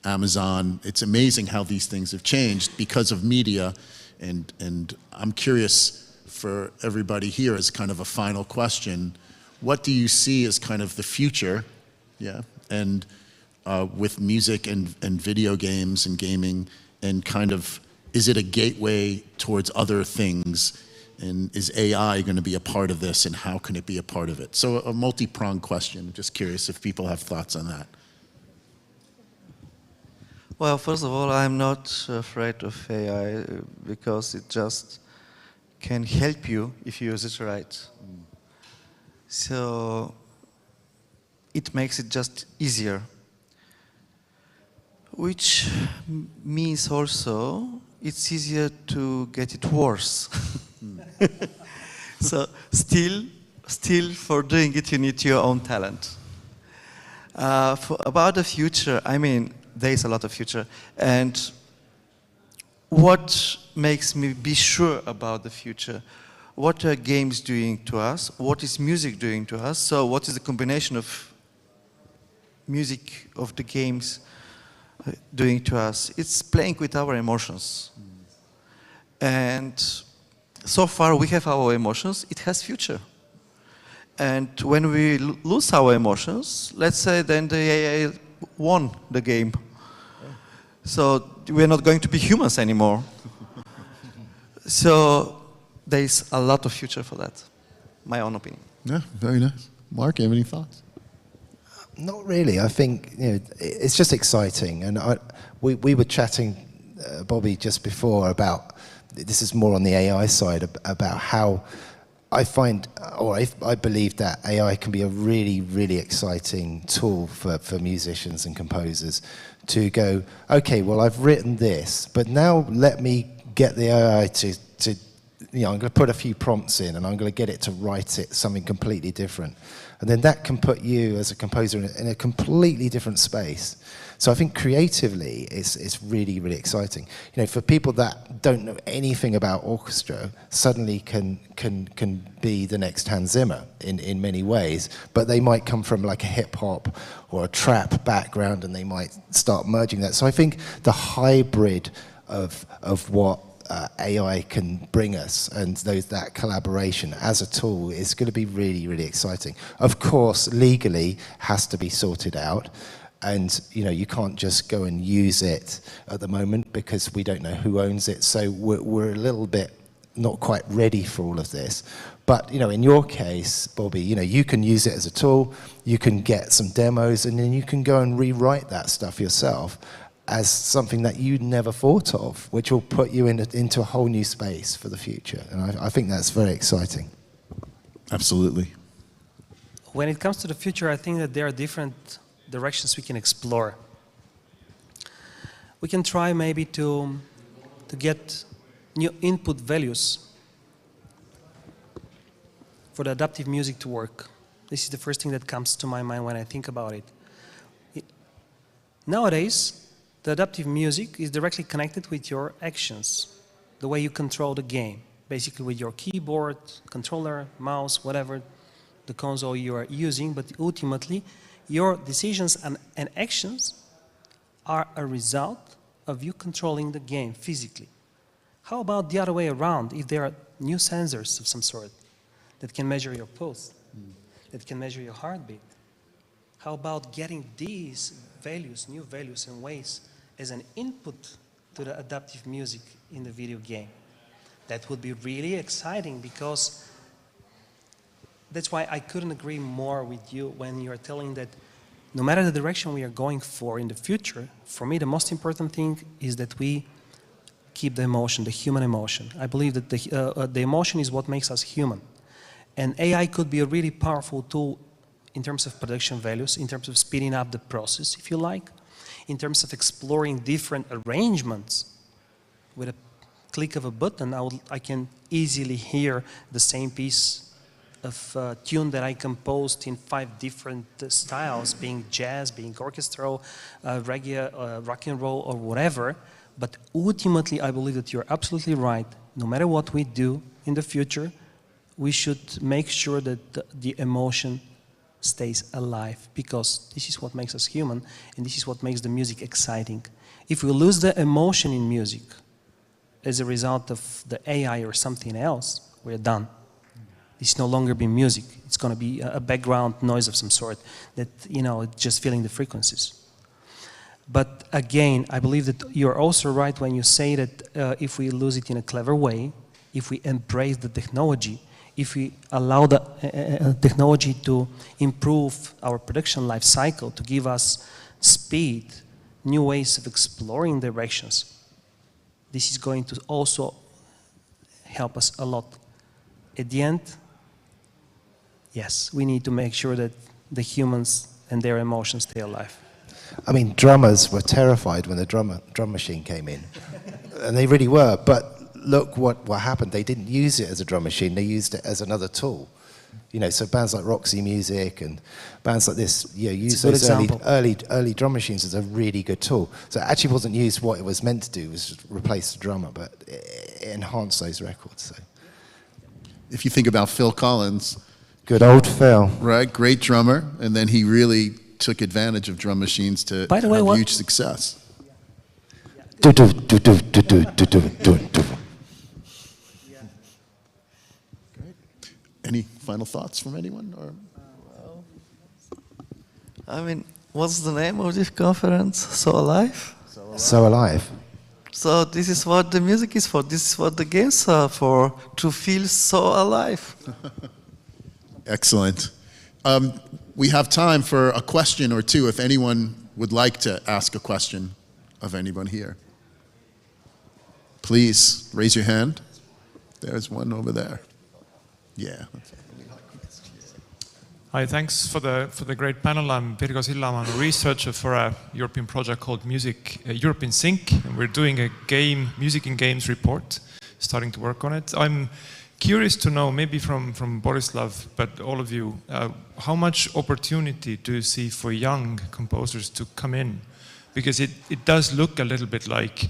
Amazon. It's amazing how these things have changed because of media, and I'm curious for everybody here as kind of a final question, what do you see as kind of the future, and with music and video games and gaming, and kind of, is it a gateway towards other things, and is AI going to be a part of this, and how can it be a part of it? So a multi-pronged question. I'm just curious if people have thoughts on that. Well, first of all, I'm not afraid of AI because it just can help you if you use it right. So it makes it just easier. Which means also it's easier to get it worse. So still for doing it you need your own talent. About the future, I mean, there is a lot of future. And what makes me be sure about the future? What are games doing to us? What is music doing to us? So what is the combination of music, of the games doing to us? It's playing with our emotions. And so far we have our emotions, it has future. And when we lose our emotions, let's say then the AI won the game. So we're not going to be humans anymore. So there is a lot of future for that, my own opinion. Yeah, very nice. Mark, you have any thoughts? Not really. I think it's just exciting, and we were chatting, Bobby, just before about this is more on the AI side about how I find, or I believe that AI can be a really, really exciting tool for musicians and composers to go, okay, well, I've written this, but now let me get the AI to I'm going to put a few prompts in and I'm going to get it to write it something completely different. And then that can put you as a composer in a completely different space. So I think creatively it's really, really exciting. For people that don't know anything about orchestra, suddenly can be the next Hans Zimmer in many ways, but they might come from like a hip hop or a trap background and they might start merging that. So I think the hybrid of what AI can bring us and that collaboration as a tool is going to be really, really exciting. Of course, legally has to be sorted out, and you can't just go and use it at the moment because we don't know who owns it. So we're a little bit not quite ready for all of this. But in your case, Bobby, you can use it as a tool. You can get some demos, and then you can go and rewrite that stuff yourself as something that you never thought of, which will put you into a whole new space for the future. And I think that's very exciting. Absolutely. When it comes to the future, I think that there are different directions we can explore. We can try maybe to get new input values for the adaptive music to work. This is the first thing that comes to my mind when I think about it. Nowadays, the adaptive music is directly connected with your actions, the way you control the game, basically with your keyboard, controller, mouse, whatever the console you are using, but ultimately your decisions and actions are a result of you controlling the game physically. How about the other way around, if there are new sensors of some sort that can measure your pulse, that can measure your heartbeat? How about getting these values, new values and ways as an input to the adaptive music in the video game? That would be really exciting, because that's why I couldn't agree more with you when you're telling that no matter the direction we are going for in the future, for me the most important thing is that we keep the emotion, the human emotion. I believe that the emotion is what makes us human. And AI could be a really powerful tool in terms of production values, in terms of speeding up the process, if you like, in terms of exploring different arrangements. With a click of a button, I can easily hear the same piece of tune that I composed in 5 different styles, being jazz, being orchestral, reggae, rock and roll, or whatever. But ultimately, I believe that you're absolutely right. No matter what we do in the future, we should make sure that the emotion stays alive, because this is what makes us human, and this is what makes the music exciting. If we lose the emotion in music as a result of the AI or something else, we're done. It's no longer be music. It's going to be a background noise of some sort that, just filling the frequencies. But again, I believe that you're also right when you say that if we lose it in a clever way, if we embrace the technology, if we allow the technology to improve our production life cycle, to give us speed, new ways of exploring directions, this is going to also help us a lot. At the end, yes, we need to make sure that the humans and their emotions stay alive. I mean, drummers were terrified when the drum machine came in. And they really were. But look what happened. They didn't use it as a drum machine. They used it as another tool. You know, so bands like Roxy Music and bands like this, you know, use a good those example. early drum machines as a really good tool. So it actually wasn't used what it was meant to do, was just replace the drummer, but it enhanced those records. So. If you think about Phil Collins, Good old Phil. right, great drummer, and then he really took advantage of drum machines to By the way, have what- huge success. Any final thoughts from anyone? Or? I mean, what's the name of this conference? SoAlive? SoAlive. So this is what the music is for. This is what the games are for, to feel so alive. Excellent. We have time for a question or two if anyone would like to ask a question of anyone here. Please raise your hand. There's one over there. Yeah. Hi, thanks for the great panel. I'm Virgo Sillamaa. I'm a researcher for a European project called European Sync, and we're doing a music in games report, starting to work on it. I'm curious to know, maybe from Borislav, but all of you, how much opportunity do you see for young composers to come in? Because it does look a little bit like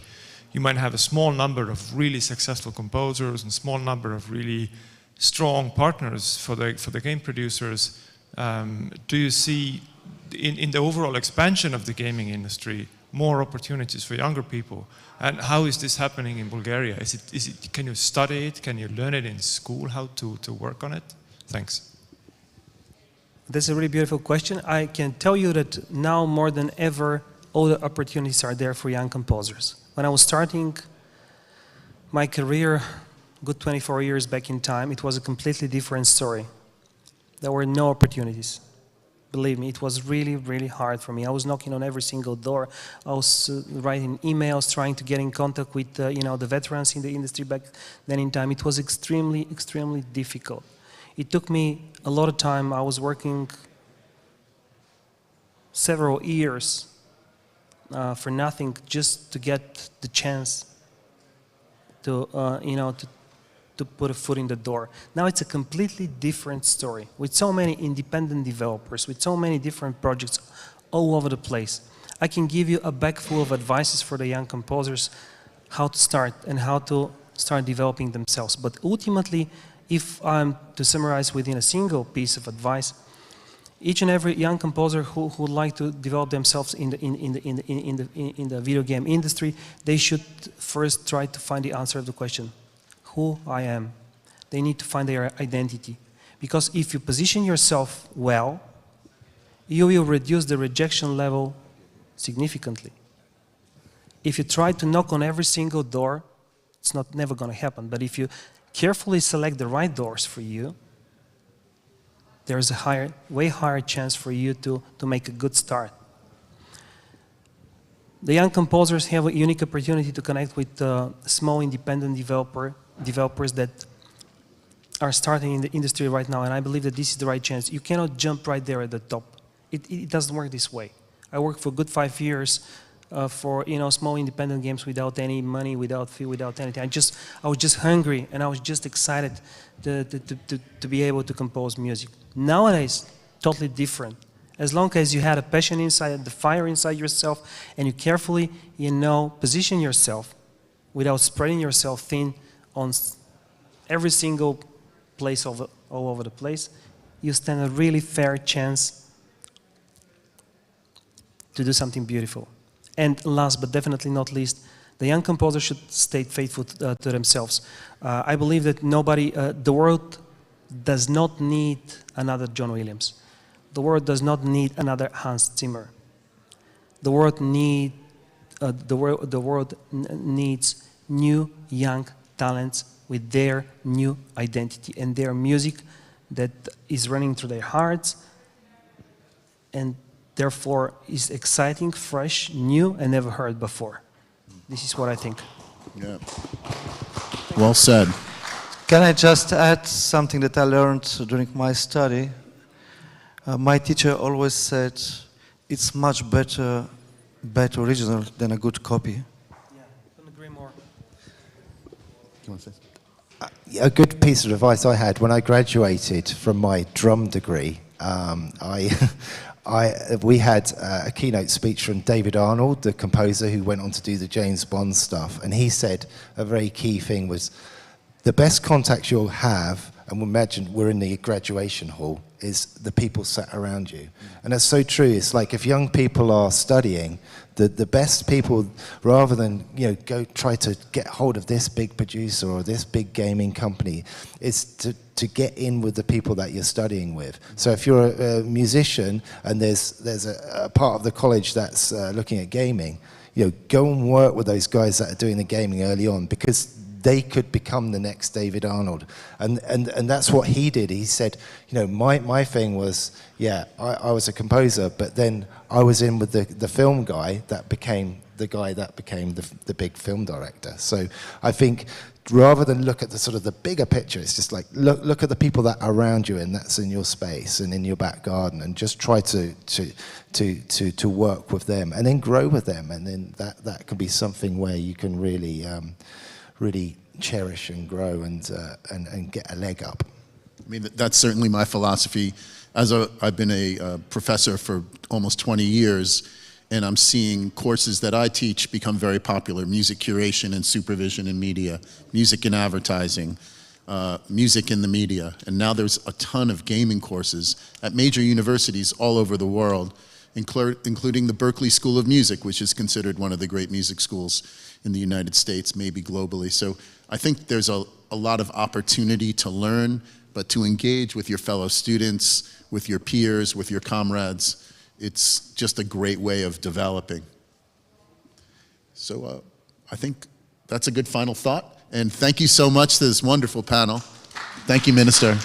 you might have a small number of really successful composers and small number of really strong partners for the game producers. Do you see in the overall expansion of the gaming industry more opportunities for younger people? And how is this happening in Bulgaria? Can you study it? Can you learn it in school? How to work on it? Thanks. That's a really beautiful question. I can tell you that now more than ever, all the opportunities are there for young composers. When I was starting my career, good 24 years back in time, it was a completely different story. There were no opportunities. Believe me, it was really, really hard for me. I was knocking on every single door. I was writing emails, trying to get in contact with the veterans in the industry back then in time. It was extremely, extremely difficult. It took me a lot of time. I was working several years for nothing, just to get the chance to put a foot in the door. Now it's a completely different story, with so many independent developers, with so many different projects all over the place. I can give you a bag full of advices for the young composers, how to start and how to start developing themselves. But ultimately, if I'm to summarize within a single piece of advice, each and every young composer who would like to develop themselves in the video game industry, they should first try to find the answer of the question, who I am. They need to find their identity. Because if you position yourself well, you will reduce the rejection level significantly. If you try to knock on every single door, it's never going to happen. But if you carefully select the right doors for you, there's a way higher chance for you to make a good start. The young composers have a unique opportunity to connect with small independent developers that are starting in the industry right now, and I believe that this is the right chance. You cannot jump right there at the top. It doesn't work this way. I worked for a good 5 years for small independent games without any money, without fee, without anything. I was just hungry, and I was just excited to be able to compose music. Nowadays, totally different. As long as you had a passion inside, the fire inside yourself, and you carefully, position yourself without spreading yourself thin on every single place all over the place, you stand a really fair chance to do something beautiful. And last but definitely not least, the young composer should stay faithful to themselves. I believe that the world does not need another John Williams. The world does not need another Hans Zimmer. The world needs new young talents with their new identity and their music that is running through their hearts and therefore is exciting, fresh, new, and never heard before. This is what I think. Yeah. Well said. Can I just add something that I learned during my study? My teacher always said, it's much better bad original than a good copy. Yeah, couldn't agree more. You want to say? A good piece of advice I had when I graduated from my drum degree, we had a keynote speech from David Arnold, the composer who went on to do the James Bond stuff, and he said a very key thing was, the best contacts you'll have, and imagine we're in the graduation hall, is the people sat around you. And that's so true. It's like if young people are studying, the best people, rather than go try to get hold of this big producer or this big gaming company, is to get in with the people that you're studying with. So if you're a musician and there's a part of the college that's looking at gaming, go and work with those guys that are doing the gaming early on, because they could become the next David Arnold. And that's what he did. He said, my thing was, I was a composer, but then I was in with the film guy that became the big film director. So I think rather than look at the sort of the bigger picture, it's just like, look at the people that are around you and that's in your space and in your back garden, and just try to work with them and then grow with them. And then that can be something where you can really cherish and grow and get a leg up. I mean, that's certainly my philosophy. I've been a professor for almost 20 years, and I'm seeing courses that I teach become very popular: music curation and supervision in media, music in advertising, music in the media. And now there's a ton of gaming courses at major universities all over the world, including the Berklee School of Music, which is considered one of the great music schools in the United States, maybe globally. So I think there's a lot of opportunity to learn, but to engage with your fellow students, with your peers, with your comrades. It's just a great way of developing. So I think that's a good final thought. And thank you so much to this wonderful panel. Thank you, Minister.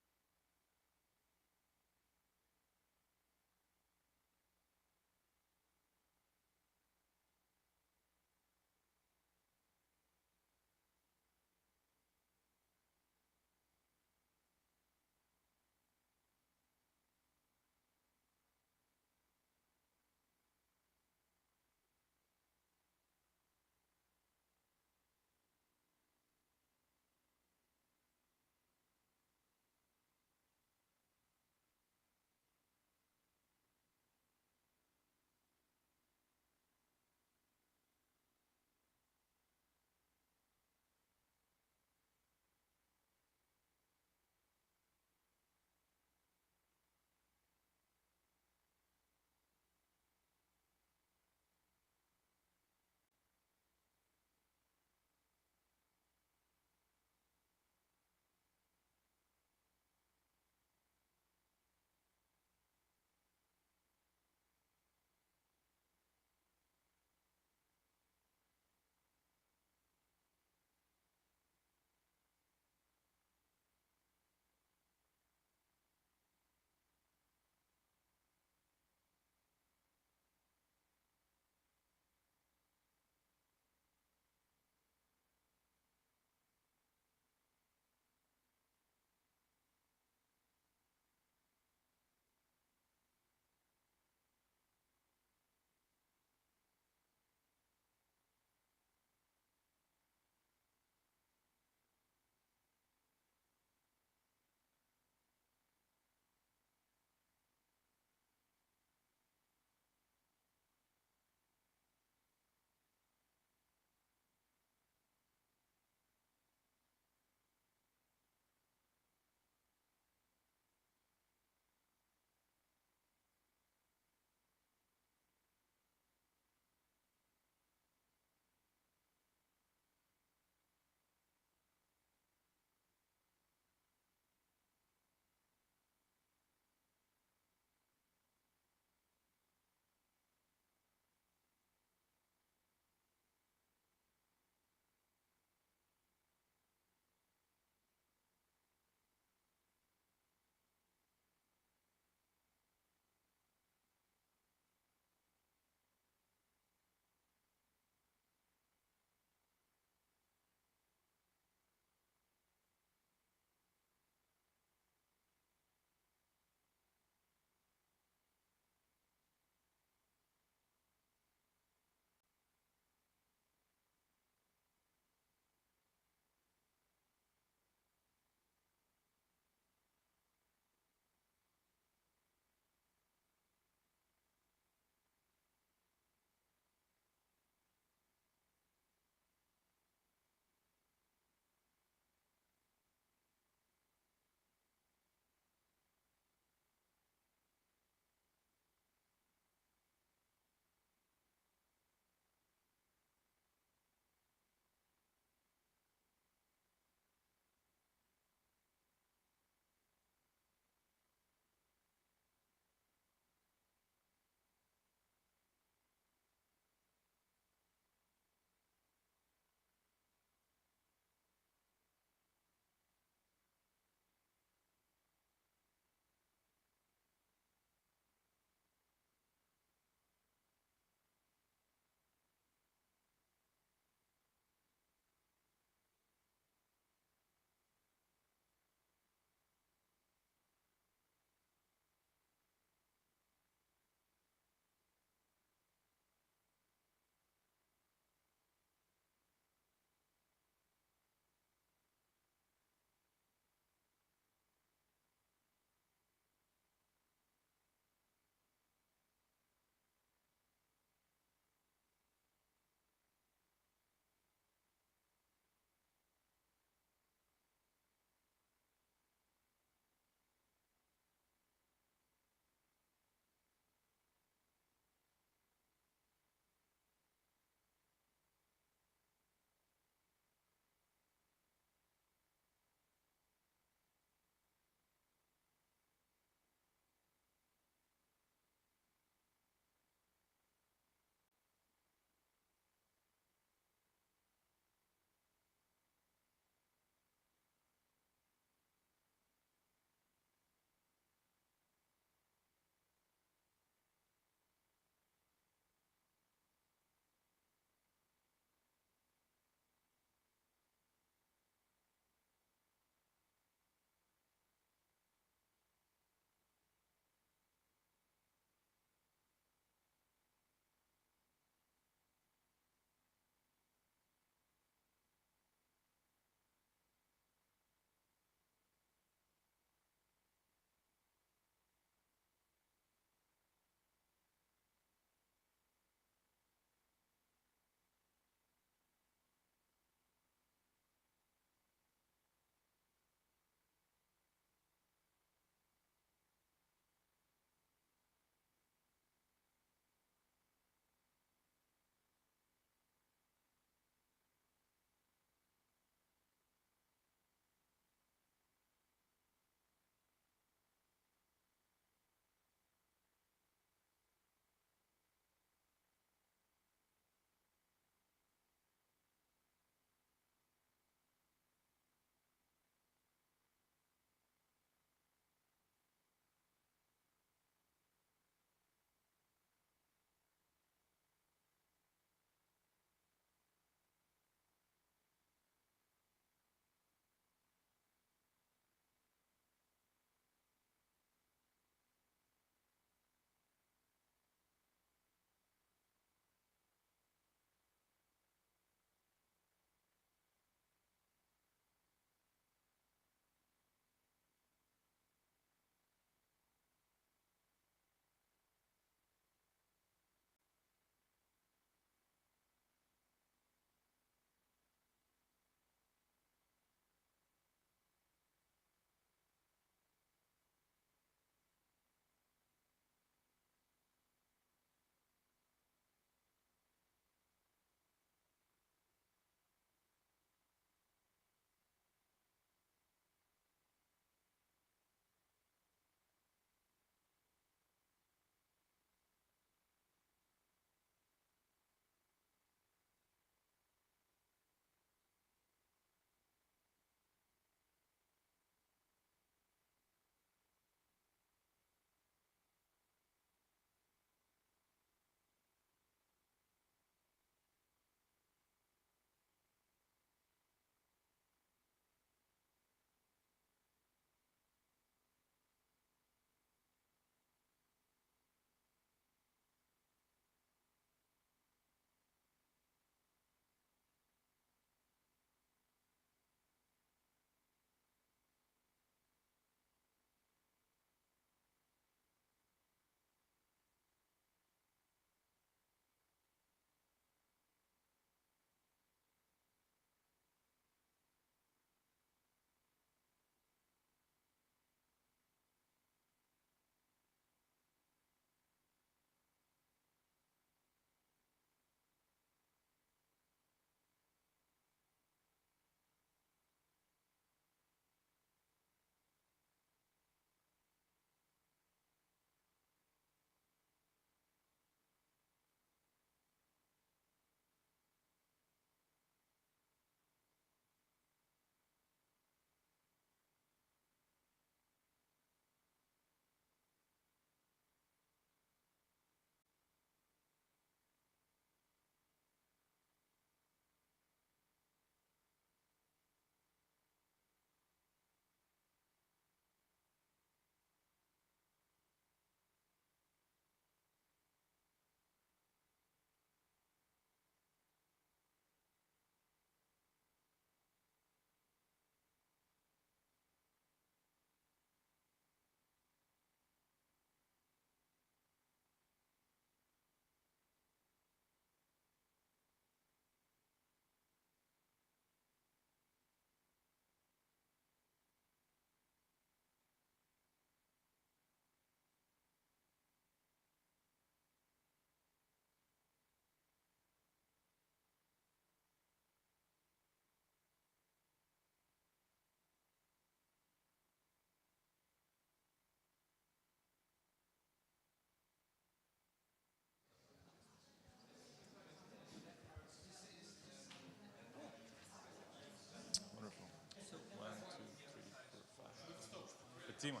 Тима.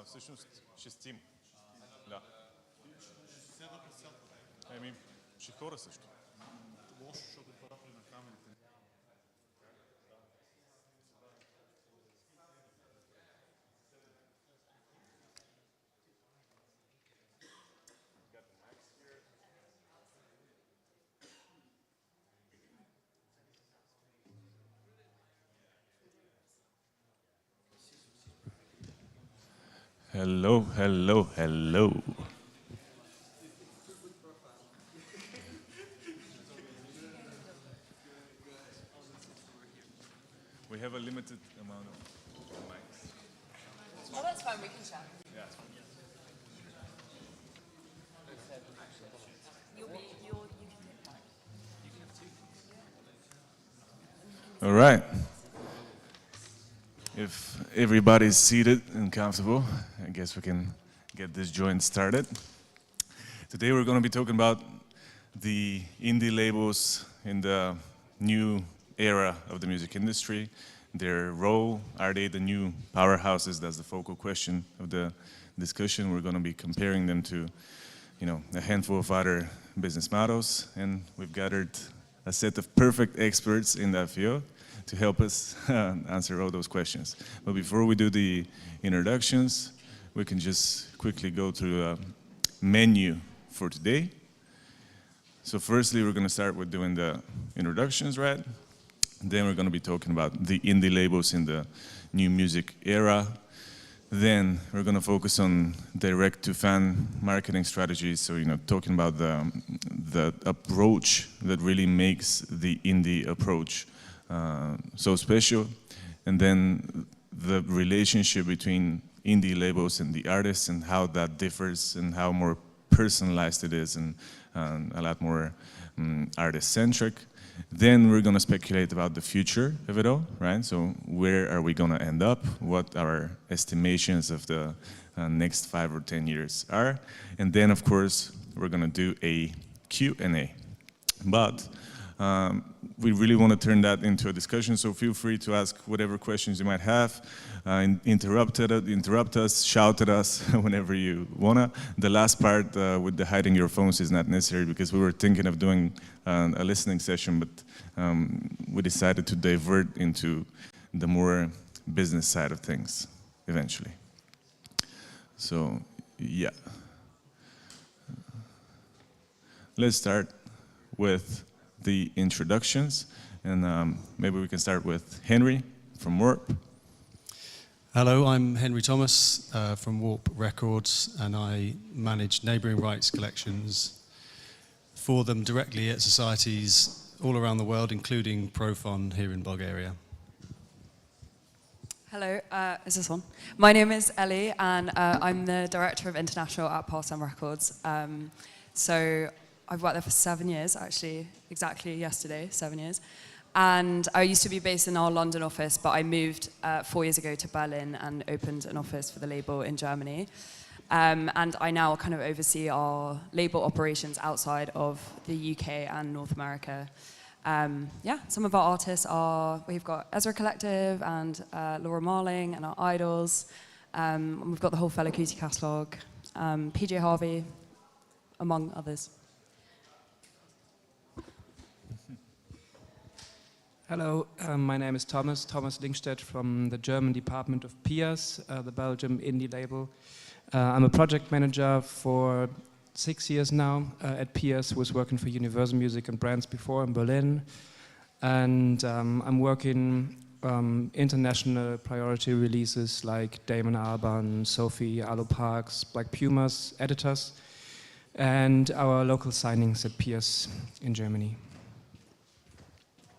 Всъщност шестима. Да. Еми, ще хора също. Лошо, защото парапли на камерите. Hello, hello, hello. We have a limited amount of mics. Oh, that's fine, we can chat. Yeah. You can take mine. All right. If everybody's seated and comfortable, I guess we can get this joint started. Today we're going to be talking about the indie labels in the new era of the music industry, their role, are they the new powerhouses? That's the focal question of the discussion. We're going to be comparing them to, a handful of other business models, and we've gathered a set of perfect experts in that field to help us answer all those questions. But before we do the introductions, we can just quickly go through a menu for today. So firstly, we're going to start with doing the introductions, right? Then we're going to be talking about the indie labels in the new music era. Then we're going to focus on direct-to-fan marketing strategies. So, talking about the approach that really makes the indie approach so special. And then the relationship between indie labels and the artists and how that differs and how more personalized it is and a lot more artist-centric. Then we're going to speculate about the future of it all, right? So where are we going to end up? What our estimations of the next 5 or 10 years are? And then, of course, we're going to do a Q&A. But we really want to turn that into a discussion, so feel free to ask whatever questions you might have. Interrupt us, shout at us whenever you wanna. The last part with the hiding your phones is not necessary because we were thinking of doing a listening session, but we decided to divert into the more business side of things eventually. So, yeah. Let's start with the introductions, and maybe we can start with Henry from Warp. Hello, I'm Henry Thomas from Warp Records, and I manage neighbouring rights collections for them directly at societies all around the world, including Profon here in Bulgaria. Hello, is this on? My name is Ellie, and I'm the director of international at Parson Records. So I've worked there for 7 years, actually, exactly yesterday, 7 years. And I used to be based in our London office, but I moved 4 years ago to Berlin and opened an office for the label in Germany. And I now kind of oversee our label operations outside of the UK and North America. Some of our artists we've got Ezra Collective and Laura Marling and our idols. We've got the whole Fela Kuti catalogue, PJ Harvey, among others. Hello, my name is Thomas Linkstedt from the German department of PIAS, the Belgium indie label. I'm a project manager for 6 years now at PIAS, was working for Universal Music and Brands before in Berlin. And I'm working international priority releases like Damon Albarn, Sophie, Arlo Parks, Black Pumas, editors, and our local signings at PIAS in Germany.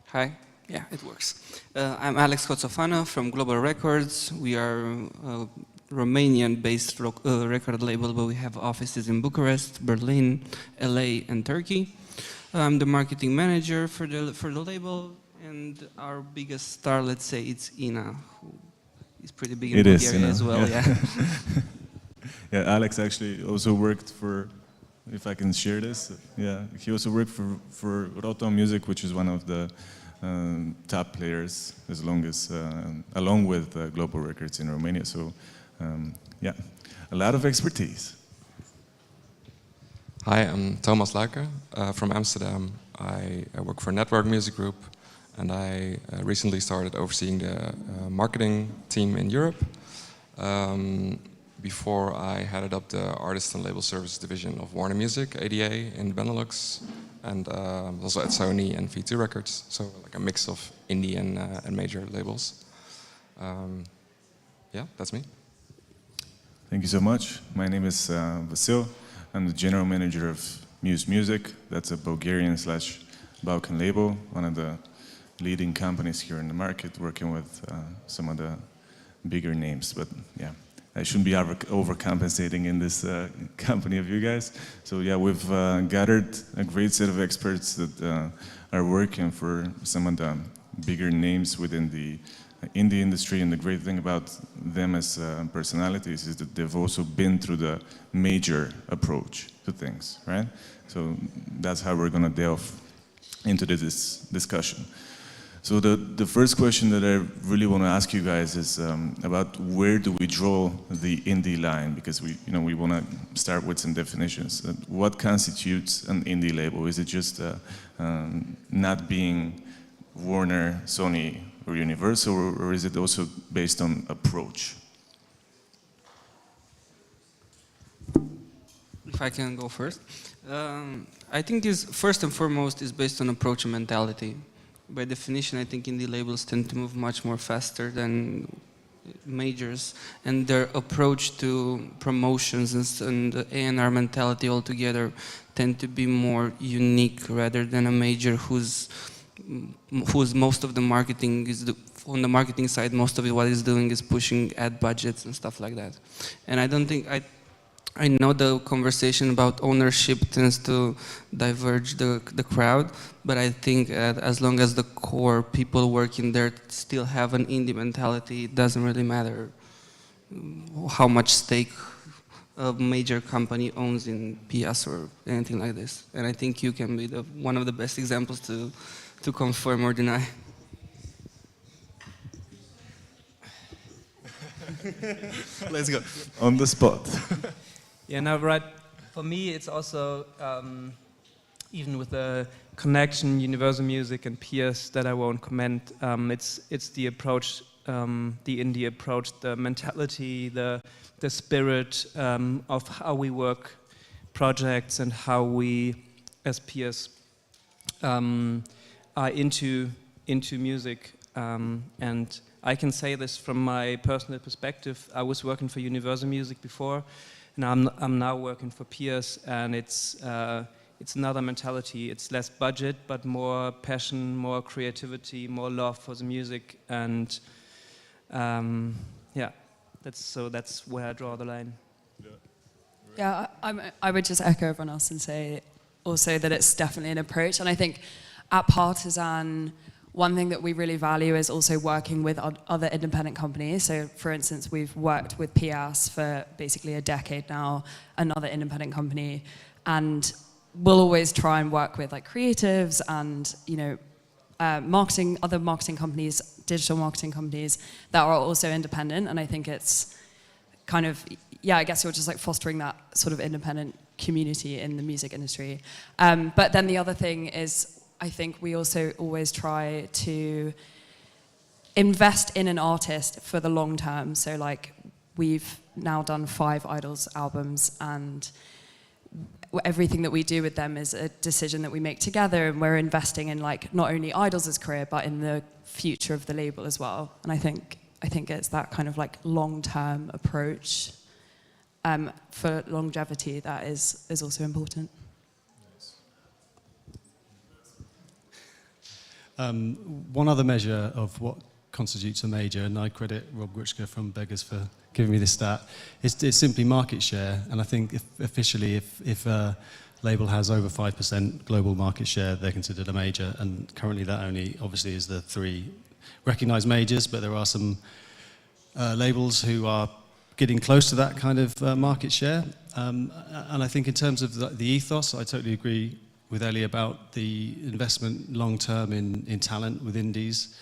Hi. Yeah, it works. I'm Alex Kotsofano from Global Records. We are a Romanian-based record label, but we have offices in Bucharest, Berlin, LA, and Turkey. I'm the marketing manager for the label, and our biggest star, let's say, it's Ina, who is pretty big in Bulgaria as well. Yeah. Yeah, Alex actually also worked for, if I can share this, yeah, he also worked for Rotom Music, which is one of the top players, along with Global Records in Romania. So, yeah, a lot of expertise. Hi, I'm Thomas Luiker from Amsterdam. I work for a network music group, and I recently started overseeing the marketing team in Europe. Before I headed up the artist and label services division of Warner Music, ADA, in Benelux, and also at Sony and V2 Records, so like a mix of indie and major labels. Yeah, that's me. Thank you so much. My name is Vasil. I'm the general manager of Muse Music. That's a Bulgarian/Balkan label, one of the leading companies here in the market, working with some of the bigger names. But yeah, I shouldn't be overcompensating in this company of you guys. So yeah, we've gathered a great set of experts that are working for some of the bigger names within the indie industry. And the great thing about them as personalities is that they've also been through the major approach to things, right? So that's how we're gonna delve into this discussion. So the first question that I really want to ask you guys is about where do we draw the indie line? Because we want to start with some definitions. What constitutes an indie label? Is it just not being Warner, Sony, or Universal, or is it also based on approach? If I can go first. I think this, first and foremost, is based on approach and mentality. By definition, I think indie labels tend to move much more faster than majors, and their approach to promotions and the A&R mentality altogether tend to be more unique rather than a major whose most of the marketing is on the marketing side. Most of it, what it's doing is pushing ad budgets and stuff like that. And I don't think I know the conversation about ownership tends to diverge the crowd, but I think as long as the core people working there still have an indie mentality, it doesn't really matter how much stake a major company owns in PS or anything like this. And I think you can be one of the best examples to confirm or deny. Let's go. On the spot. Yeah, no, right. For me, it's also, even with the connection, Universal Music and PS that I won't comment, it's the approach, the indie approach, the mentality, the spirit of how we work projects and how we, as PS, are into music. And I can say this from my personal perspective. I was working for Universal Music before, and I'm now working for PS, and it's another mentality. It's less budget, but more passion, more creativity, more love for the music, and yeah, that's where I draw the line. Yeah, I would just echo everyone else and say also that it's definitely an approach, and I think at Partisan, one thing that we really value is also working with other independent companies. So, for instance, we've worked with PS for basically a decade now, another independent company, and we'll always try and work with like creatives and other marketing companies, digital marketing companies that are also independent. And I think it's kind of, yeah, I guess you're just like fostering that sort of independent community in the music industry. But then the other thing is, I think we also always try to invest in an artist for the long term. So like we've now done 5 Idols albums, and everything that we do with them is a decision that we make together, and we're investing in like not only Idols' career but in the future of the label as well. And I think it's that kind of like long-term approach for longevity that is also important. One other measure of what constitutes a major, and I credit Rob Gruchka from Beggars for giving me this stat, is simply market share. And I think officially if a label has over 5% global market share, they're considered a major. And currently that only obviously is the 3 recognized majors, but there are some labels who are getting close to that kind of market share. And I think in terms of the ethos, I totally agree with Ellie about the investment long term in talent with indies,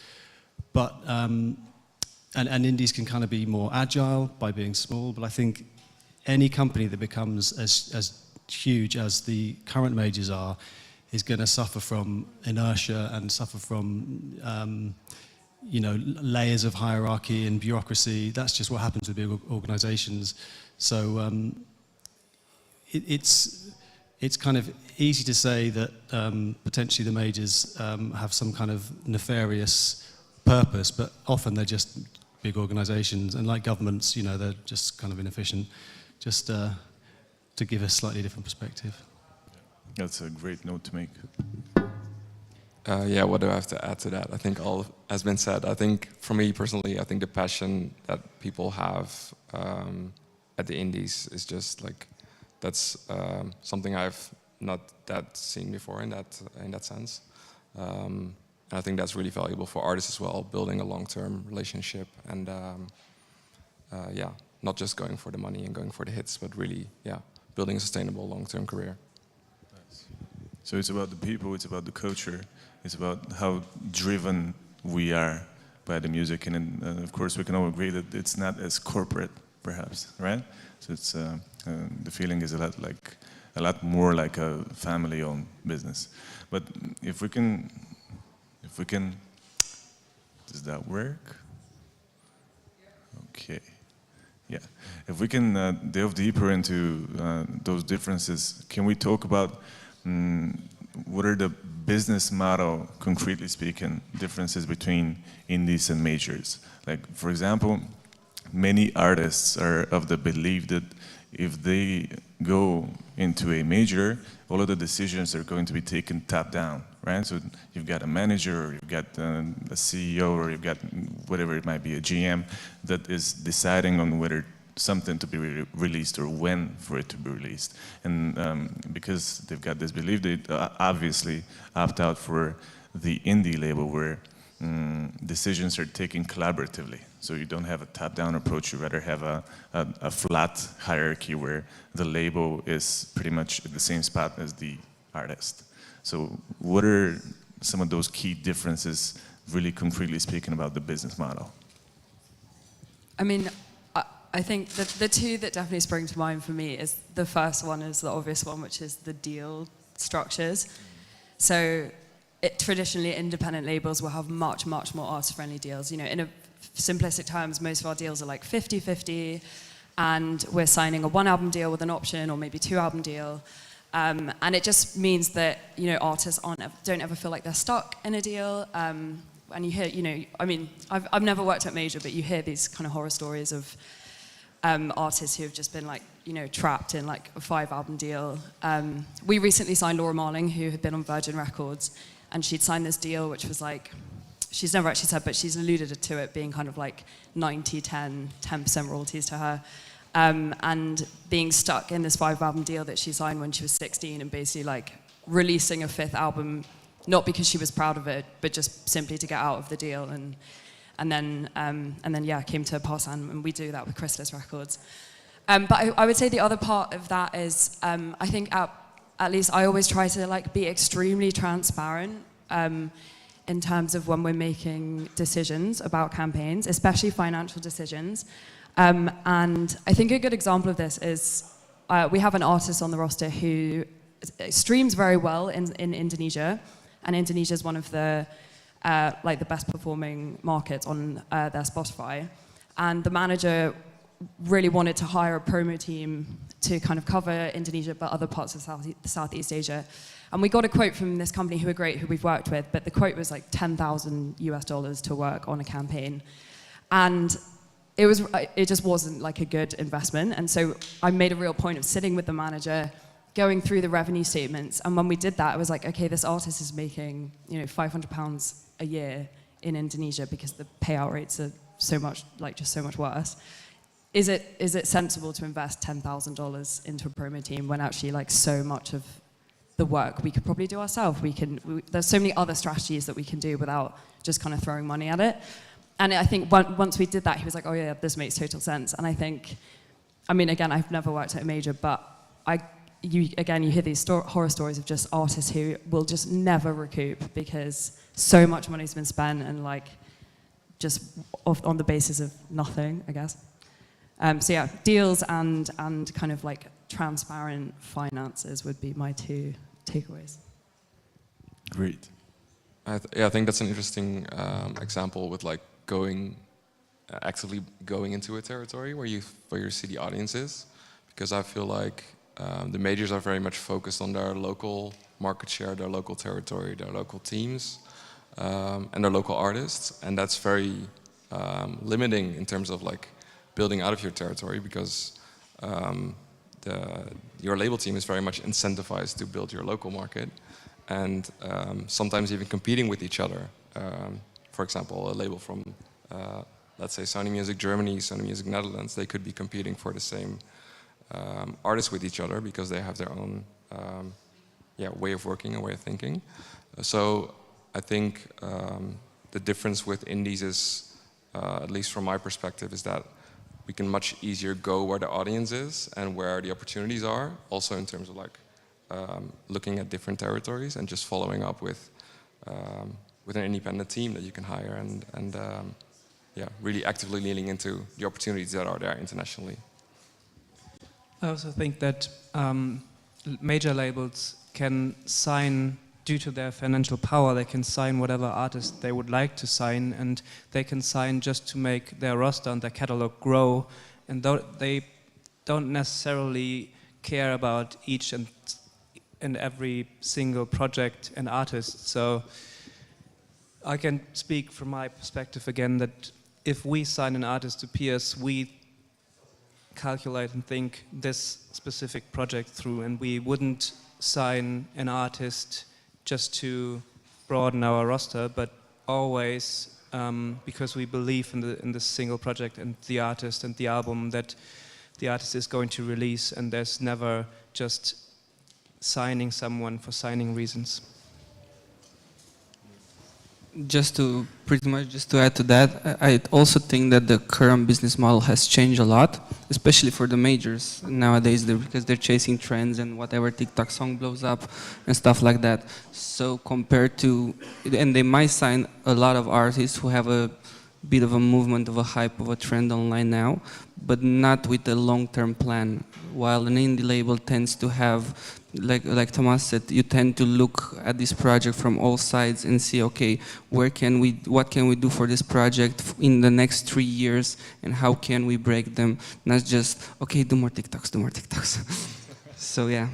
but and indies can kind of be more agile by being small. But I think any company that becomes as huge as the current majors are is going to suffer from inertia and suffer from layers of hierarchy and bureaucracy. That's just what happens with big organizations. So it's kind of easy to say that potentially the majors have some kind of nefarious purpose, but often they're just big organizations, and like governments, they're just kind of inefficient. Just to give a slightly different perspective. That's a great note to make. Yeah, what do I have to add to that? I think all has been said. I think for me personally, I think the passion that people have at the indies is just like, that's something I've not that seen before in that sense. And I think that's really valuable for artists as well, building a long-term relationship and yeah, not just going for the money and going for the hits, but really, yeah, building a sustainable long-term career. So it's about the people, it's about the culture, it's about how driven we are by the music, and of course we can all agree that it's not as corporate, perhaps, right? So it's the feeling is a lot more like a family-owned business. But if we can, does that work? Okay, yeah. If we can delve deeper into those differences, can we talk about what are the business model, concretely speaking, differences between indies and majors? Like, for example, many artists are of the belief that if they go into a major, all of the decisions are going to be taken top down, right? So you've got a manager, or you've got a CEO, or you've got whatever it might be, a GM, that is deciding on whether something to be released or when for it to be released. And because they've got this belief, they obviously opt out for the indie label where decisions are taken collaboratively. So you don't have a top-down approach, you rather have a flat hierarchy where the label is pretty much at the same spot as the artist. So what are some of those key differences, really concretely speaking, about the business model? I mean, I think that the two that definitely spring to mind for me is, the first one is the obvious one, which is the deal structures. So traditionally, independent labels will have much, much more artist-friendly deals. You know, in a simplistic terms, most of our deals are like 50-50, and we're signing a one-album deal with an option, or maybe two-album deal. And it just means that, you know, artists don't ever feel like they're stuck in a deal. And you hear, you know, I mean, I've never worked at major, but you hear these kind of horror stories of artists who have just been like, you know, trapped in like a 5-album deal. We recently signed Laura Marling, who had been on Virgin Records, and she'd signed this deal, which was like, she's never actually said, but she's alluded to it being kind of like 90-10% royalties to her. And being stuck in this 5-album deal that she signed when she was 16, and basically like releasing a 5th album, not because she was proud of it, but just simply to get out of the deal. And then yeah, came to Parsan, and we do that with Chrysalis Records. But I would say the other part of that is, I think at least I always try to like be extremely transparent in terms of when we're making decisions about campaigns, especially financial decisions. And I think a good example of this is we have an artist on the roster who streams very well in Indonesia, and Indonesia is one of the like the best performing markets on their Spotify. And the manager really wanted to hire a promo team to kind of cover Indonesia, but other parts of Southeast Asia. And we got a quote from this company who are great, who we've worked with, but the quote was like $10,000 US to work on a campaign. And it just wasn't like a good investment. And so I made a real point of sitting with the manager, going through the revenue statements. And when we did that, I was like, okay, this artist is making, you know, £500 a year in Indonesia because the payout rates are so much, like just so much worse. Is it sensible to invest $10,000 into a promo team when actually like so much of the work we could probably do ourselves? There's so many other strategies that we can do without just kind of throwing money at it. And I think once we did that, he was like, oh yeah, this makes total sense. And I think, I mean, again, I've never worked at a major, but you hear these horror stories of just artists who will just never recoup because so much money's been spent and like just on the basis of nothing, I guess. So yeah, deals and kind of like transparent finances would be my two takeaways. Great. I think that's an interesting example with like actively going into a territory where you see the audience is, because I feel like the majors are very much focused on their local market share, their local territory, their local teams, and their local artists, and that's very limiting in terms of like building out of your territory, because your label team is very much incentivized to build your local market, and sometimes even competing with each other. For example, a label from, let's say, Sony Music Germany, Sony Music Netherlands, they could be competing for the same artists with each other because they have their own way of working and way of thinking. So I think the difference with indies is, at least from my perspective, is that we can much easier go where the audience is and where the opportunities are, also in terms of like looking at different territories and just following up with an independent team that you can hire and really actively leaning into the opportunities that are there internationally. I also think that major labels can sign, due to their financial power, they can sign whatever artist they would like to sign, and they can sign just to make their roster and their catalog grow, and they don't necessarily care about each and every single project and artist. So I can speak from my perspective again that if we sign an artist to Pierce, we calculate and think this specific project through, and we wouldn't sign an artist just to broaden our roster, but always because we believe in the single project and the artist and the album that the artist is going to release, and there's never just signing someone for signing reasons. Just to add to that, I also think that the current business model has changed a lot, especially for the majors nowadays, because they're chasing trends and whatever TikTok song blows up and stuff like that. So compared to, and they might sign a lot of artists who have a bit of a movement, of a hype, of a trend online now, but not with a long-term plan. While an indie label tends to have, like Thomas said, you tend to look at this project from all sides and see, okay, what can we do for this project in the next 3 years, and how can we break them? Not just, okay, do more TikToks. So yeah.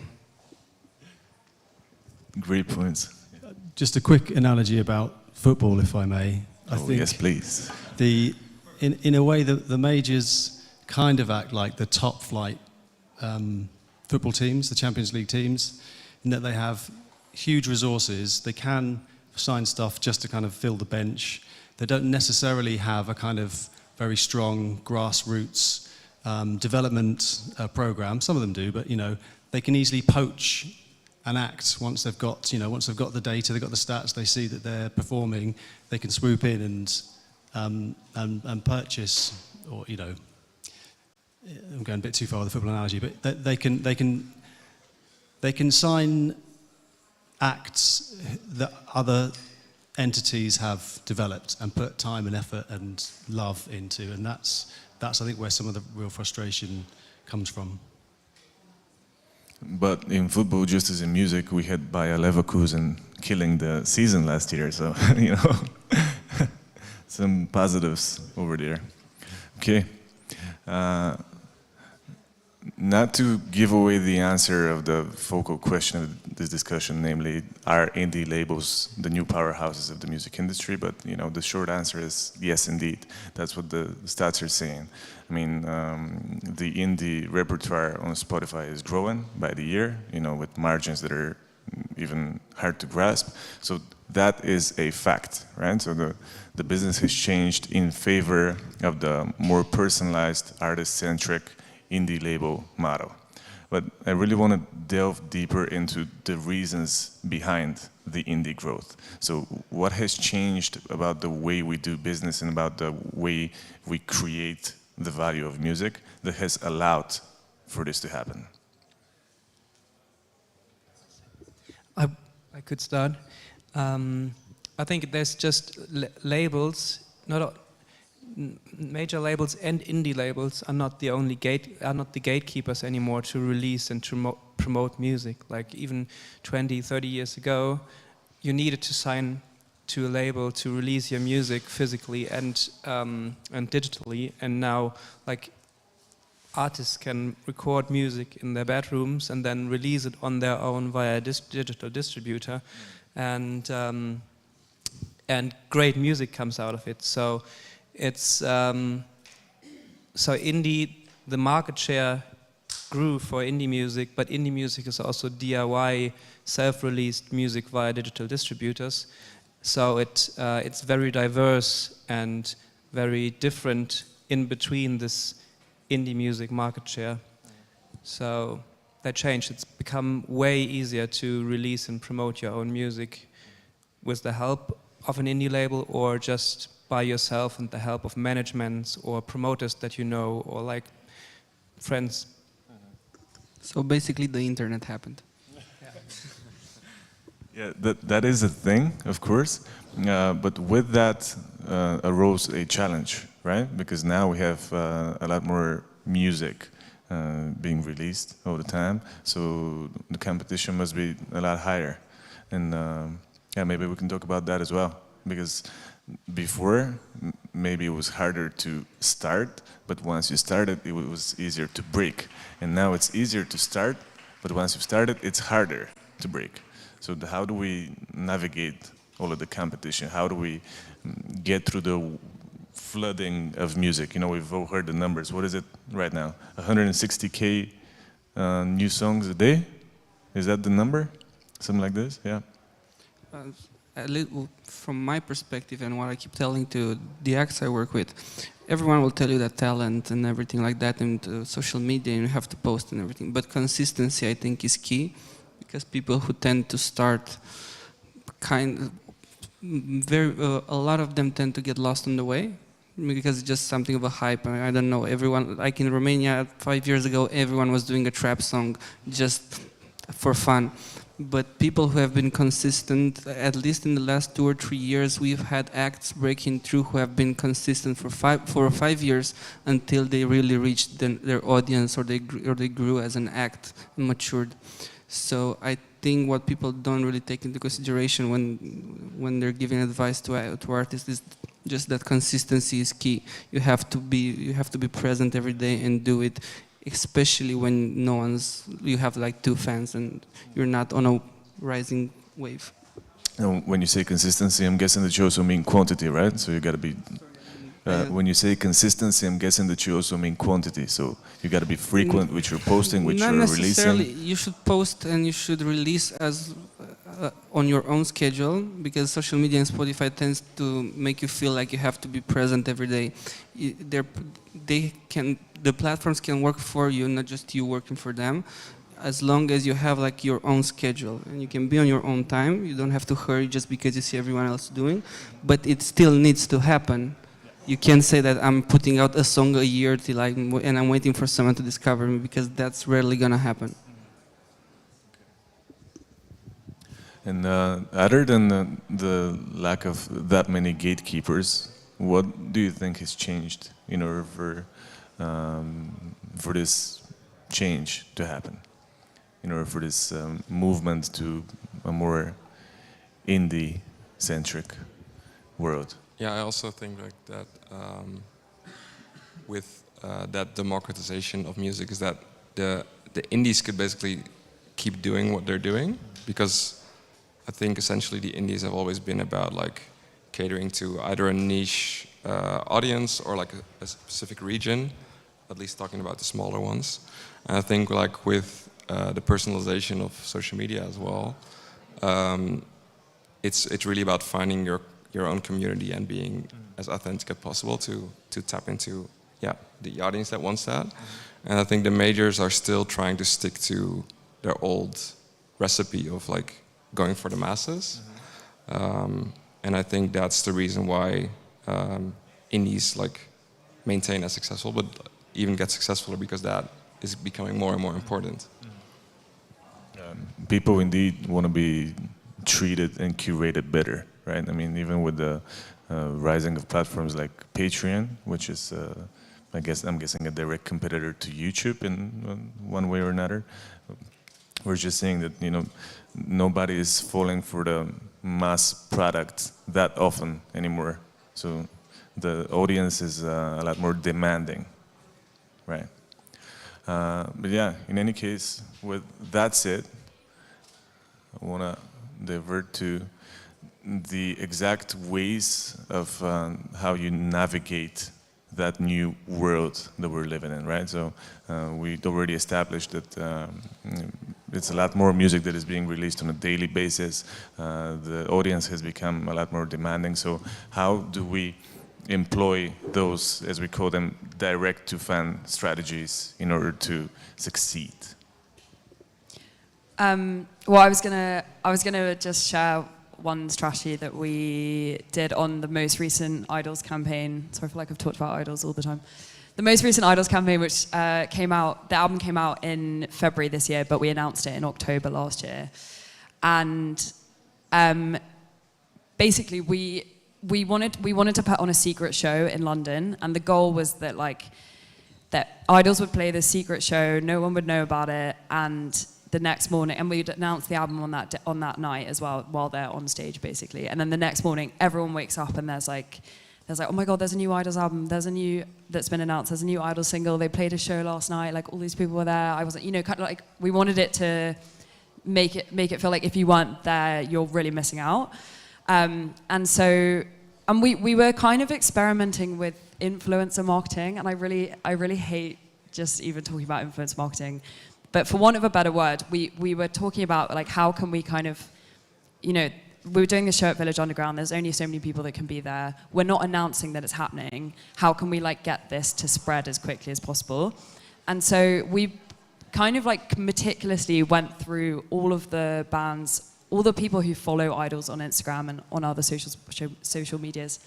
Great points. Just a quick analogy about football, if I may. I think yes, please. In a way, the majors kind of act like the top flight football teams, the Champions League teams, in that they have huge resources. They can sign stuff just to kind of fill the bench. They don't necessarily have a kind of very strong grassroots development program. Some of them do, but they can easily poach an act once they've got the data, they've got the stats, they see that they're performing. They can swoop in and purchase, or I'm going a bit too far with the football analogy, but they can sign acts that other entities have developed and put time and effort and love into, and that's I think where some of the real frustration comes from. But in football, just as in music, we had Bayer Leverkusen killing the season last year, so some positives over there. Okay. Not to give away the answer of the focal question of this discussion, namely, are indie labels the new powerhouses of the music industry? But the short answer is yes, indeed. That's what the stats are saying. I mean, the indie repertoire on Spotify is growing by the year, with margins that are even hard to grasp. So that is a fact, right? So the business has changed in favor of the more personalized, artist-centric indie label model. But I really want to delve deeper into the reasons behind the indie growth. So what has changed about the way we do business and about the way we create the value of music that has allowed for this to happen? I could start. I think there's just labels, major labels and indie labels are not the gatekeepers anymore to release and to promote music. Like even 20, 30 years ago, you needed to sign to a label to release your music physically and digitally, and now like artists can record music in their bedrooms and then release it on their own via digital distributor, and great music comes out of it. So it's the market share grew for indie music, but indie music is also DIY, self-released music via digital distributors. So it's very diverse and very different in between this indie music market share. So that changed. It's become way easier to release and promote your own music with the help of an indie label or just by yourself and the help of managements or promoters that you know or like friends. So basically the internet happened. Yeah, that is a thing, of course, but with that arose a challenge, right? Because now we have a lot more music being released all the time, so the competition must be a lot higher. And yeah, maybe we can talk about that as well, because before maybe it was harder to start, but once you started, it was easier to break. And now it's easier to start, but once you've started, it's harder to break. So how do we navigate all of the competition? How do we get through the flooding of music? You know, we've all heard the numbers. What is it right now? 160K new songs a day? Is that the number? Something like this, yeah? A little from my perspective and what I keep telling to the acts I work with, everyone will tell you that talent and everything like that and social media and you have to post and everything. But consistency, I think, is key. Because people who tend to start a lot of them tend to get lost on the way because it's just something of a hype. I don't know, everyone, like in Romania 5 years ago, everyone was doing a trap song just for fun. But people who have been consistent, at least in the last 2 or 3 years, we've had acts breaking through who have been consistent for 4 or 5 years until they really reached their audience or they grew as an act and matured. So I think what people don't really take into consideration when they're giving advice to artists is just that consistency is key. You have to be present every day and do it, especially when you have like 2 fans and you're not on a rising wave. When you say consistency, I'm guessing that you also mean quantity, right? So you got to be. When you say consistency, I'm guessing that you also mean quantity. So you got to be frequent with your posting, with your releasing. Not necessarily. You should post and you should release as on your own schedule, because social media and Spotify tends to make you feel like you have to be present every day. The platforms can work for you, not just you working for them, as long as you have like your own schedule and you can be on your own time. You don't have to hurry just because you see everyone else doing, but it still needs to happen. You can't say that I'm putting out a song a year and I'm waiting for someone to discover me, because that's rarely gonna happen. And other than the lack of that many gatekeepers, what do you think has changed in order for this change to happen? In order for this movement to a more indie-centric world? Yeah, I also think like that with that democratization of music is that the indies could basically keep doing what they're doing, because I think essentially the indies have always been about like catering to either a niche audience or like a specific region, at least talking about the smaller ones. And I think like with the personalization of social media as well, it's really about finding your own community and being as authentic as possible to tap into the audience that wants that. And I think the majors are still trying to stick to their old recipe of like going for the masses. And I think that's the reason why indies like maintain as successful, but even get successful, because that is becoming more and more important. people indeed want to be treated and curated better, right? I mean, even with the rising of platforms like Patreon, which is, I'm guessing a direct competitor to YouTube in one way or another. We're just saying that, you know, nobody is falling for the mass product that often anymore. So the audience is a lot more demanding, right? But yeah, in any case, with that said, I want to divert to the exact ways of how you navigate that new world that we're living in, right? So we'd already established that it's a lot more music that is being released on a daily basis. The audience has become a lot more demanding. So how do we employ those, as we call them, direct-to-fan strategies in order to succeed? Well, I was gonna just share one strategy that we did on the most recent Idols campaign. Sorry, I feel like I've talked about Idols all the time. The most recent Idols campaign, which came out, the album came out in February this year, but we announced it in October last year. And basically, we wanted to put on a secret show in London, and the goal was that that Idols would play this secret show, no one would know about it, and the next morning, and we'd announce the album on that night as well, while they're on stage, basically. And then the next morning, everyone wakes up and there's like, oh my God, there's a new Idols album. There's a new that's been announced. There's a new Idols single. They played a show last night. Like all these people were there. I wasn't, you know, kind of like we wanted it to make it feel like if you weren't there, you're really missing out. And we were kind of experimenting with influencer marketing, and I really hate just even talking about influencer marketing. But for want of a better word, we were talking about like how can we kind of, you know, we were doing the show at Village Underground. There's only so many people that can be there. We're not announcing that it's happening. How can we like get this to spread as quickly as possible? And so we kind of like meticulously went through all of the bands, all the people who follow Idols on Instagram and on other social medias.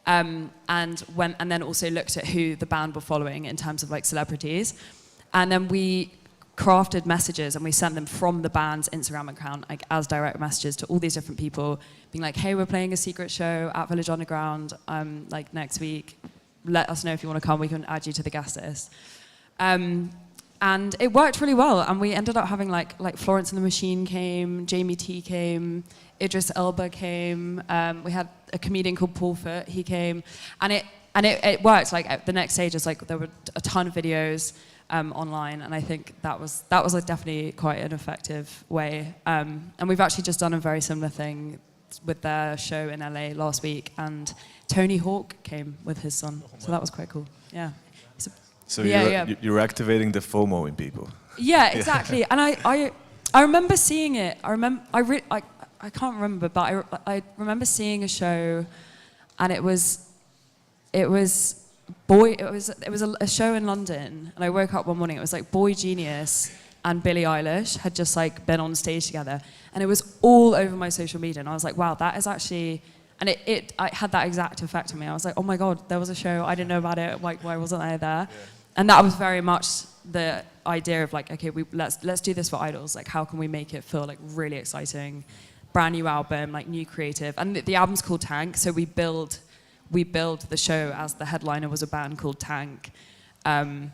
And then also looked at who the band were following in terms of like celebrities. And then we crafted messages and we sent them from the band's Instagram account, like as direct messages to all these different people, being like, hey, we're playing a secret show at Village Underground like next week. Let us know if you want to come. We can add you to the guest list. And it worked really well. And we ended up having like Florence and the Machine came, Jamie T came, Idris Elba came. We had a comedian called Paul Foot. He came, and it worked. Like the next stage is like there were a ton of videos online, and I think that was like definitely quite an effective way. And we've actually just done a very similar thing with their show in LA last week, and Tony Hawk came with his son, so that was quite cool. Yeah. So you're activating the FOMO in people. Yeah, exactly. And I remember seeing it. I can't remember, but I remember seeing a show, and it was a show in London, and I woke up one morning, it was like Boy Genius and Billie Eilish had just like been on stage together, and it was all over my social media, and I was like, wow, that is actually, and I had that exact effect on me. I was like, oh my God, there was a show, I didn't know about it, like why wasn't I there? Yeah. And that was very much the idea of like, okay, let's do this for Idols, like how can we make it feel like really exciting, brand new album, like new creative, and the album's called Tank, so we build the show as the headliner was a band called Tank, and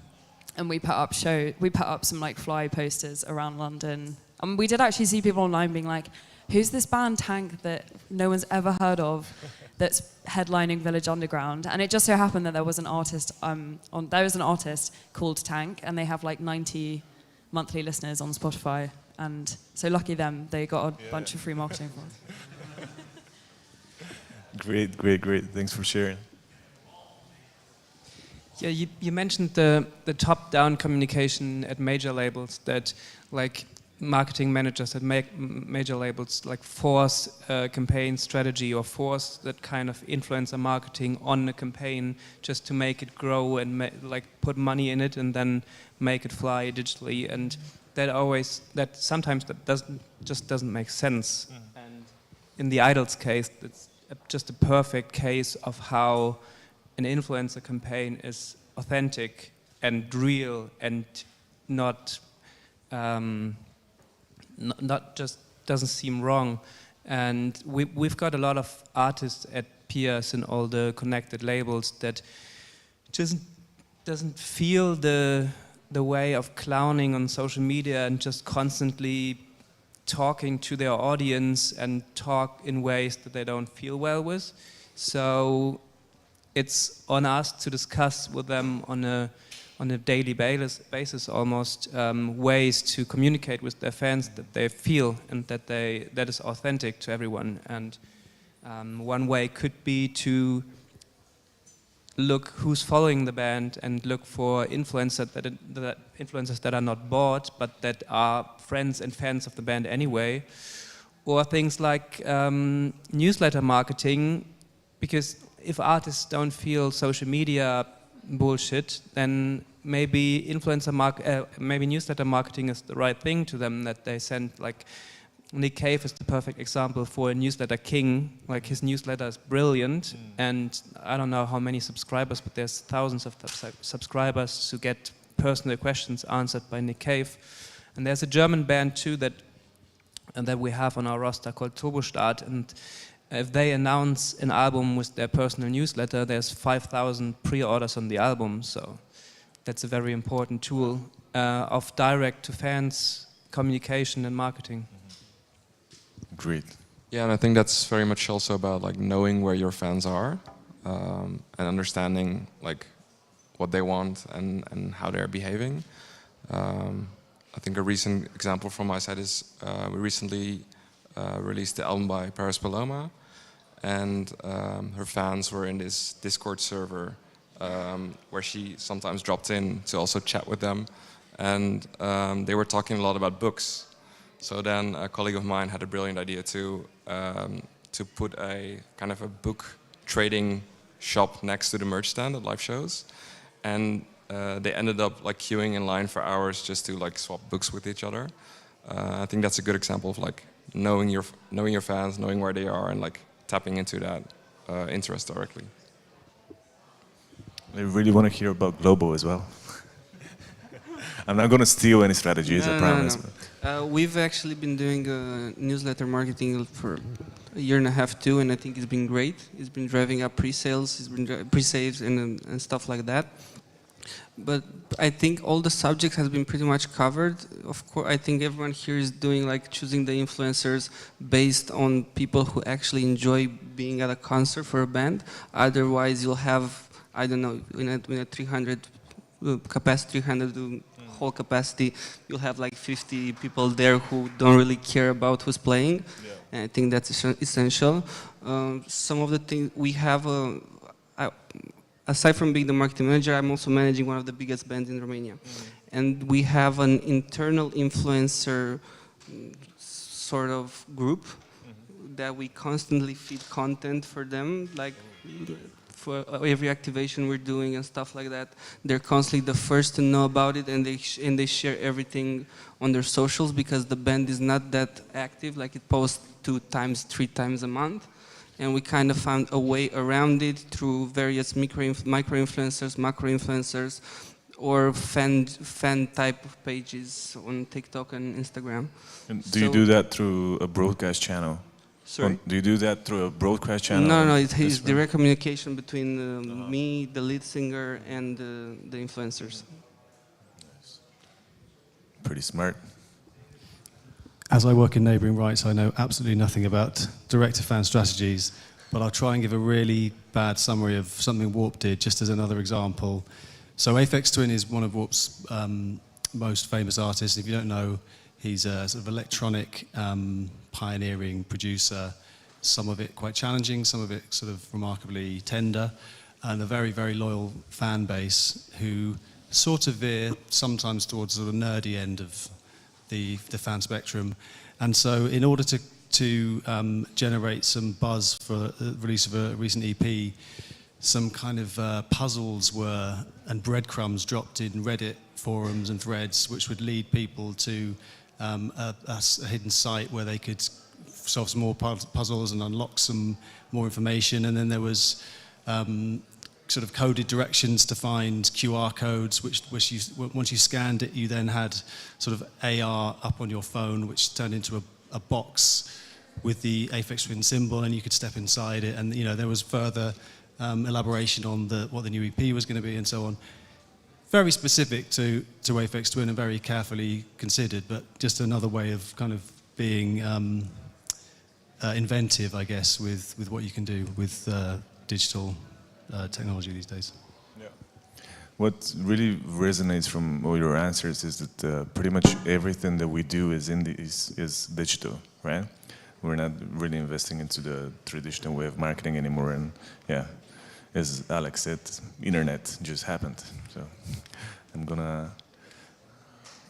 we put up some like fly posters around London, and we did actually see people online being like, who's this band Tank that no one's ever heard of that's headlining Village Underground? And it just so happened that there was an artist called Tank, and they have like 90 monthly listeners on Spotify, and so lucky them, they got a bunch of free marketing for us. Great. Thanks for sharing. Yeah, you mentioned the top-down communication at major labels, that like marketing managers at major labels like force a campaign strategy or force that kind of influencer marketing on a campaign just to make it grow and like put money in it and then make it fly digitally, and that sometimes doesn't make sense. And in the Idols case, it's just a perfect case of how an influencer campaign is authentic and real and not not just doesn't seem wrong. And we've got a lot of artists at Piers and all the connected labels that just doesn't feel the way of clowning on social media and just constantly talking to their audience and talk in ways that they don't feel well with. So it's on us to discuss with them on a daily basis almost ways to communicate with their fans that they feel and that is authentic to everyone. And one way could be to look who's following the band and look for influencers that are not bought but that are friends and fans of the band anyway, or things like newsletter marketing, because if artists don't feel social media bullshit, then maybe maybe newsletter marketing is the right thing to them, that they send, like Nick Cave is the perfect example for a newsletter king. Like, his newsletter is brilliant, and I don't know how many subscribers, but there's thousands of subscribers who get personal questions answered by Nick Cave. And there's a German band too that we have on our roster called Turbostart, and if they announce an album with their personal newsletter, there's 5,000 pre-orders on the album. So that's a very important tool of direct-to-fans communication and marketing. Great. Yeah, and I think that's very much also about like knowing where your fans are and understanding like what they want and how they're behaving. I think a recent example from my side is we recently released the album by Paris Paloma, and her fans were in this Discord server where she sometimes dropped in to also chat with them, and they were talking a lot about books. So then a colleague of mine had a brilliant idea to put a kind of a book trading shop next to the merch stand at live shows, and they ended up like queuing in line for hours just to like swap books with each other. I think that's a good example of like knowing your fans, knowing where they are, and like tapping into that interest directly. I really want to hear about Global as well. I'm not going to steal any strategies, I promise. No. We've actually been doing newsletter marketing for a year and a half too, and I think it's been great. It's been driving up pre-sales, it's been pre-saves and stuff like that. But I think all the subjects has been pretty much covered. Of course, I think everyone here is doing like choosing the influencers based on people who actually enjoy being at a concert for a band. Otherwise, you'll have, I don't know, in a 300 capacity, 300 whole capacity, you'll have like 50 people there who don't really care about who's playing. Yeah. And I think that's essential. Some of the things we have, aside from being the marketing manager, I'm also managing one of the biggest bands in Romania. And we have an internal influencer sort of group that we constantly feed content for them, like for every activation we're doing and stuff like that. They're constantly the first to know about it, and they share everything on their socials, because the band is not that active, like it posts 2 times, 3 times a month. And we kind of found a way around it through various micro-influencers, macro-influencers, or fan type of pages on TikTok and Instagram. And do you do that through a broadcast channel? Sorry? Do you do that through a broadcast channel? No, it's direct communication between me, the lead singer, and the influencers. Nice. Pretty smart. As I work in neighbouring rights, I know absolutely nothing about direct-to-fan strategies, but I'll try and give a really bad summary of something Warp did, just as another example. So Aphex Twin is one of Warp's most famous artists. If you don't know, he's a sort of electronic pioneering producer, some of it quite challenging, some of it sort of remarkably tender, and a very, very loyal fan base who sort of veer sometimes towards the sort of nerdy end of the fan spectrum. And so in order to generate some buzz for the release of a recent EP, some kind of puzzles and breadcrumbs dropped in Reddit forums and threads, which would lead people to a hidden site where they could solve some more puzzles and unlock some more information. And then there was sort of coded directions to find QR codes, which once you scanned it, you then had sort of AR up on your phone, which turned into a box with the Aphex Twin symbol, and you could step inside it. And there was further elaboration on what the new EP was going to be, and so on. Very specific to Aphex Twin and very carefully considered, but just another way of kind of being inventive, I guess, with what you can do with digital technology these days. Yeah. What really resonates from all your answers is that pretty much everything that we do is digital, right? We're not really investing into the traditional way of marketing anymore, and yeah, as Alex said, internet just happened. So I'm gonna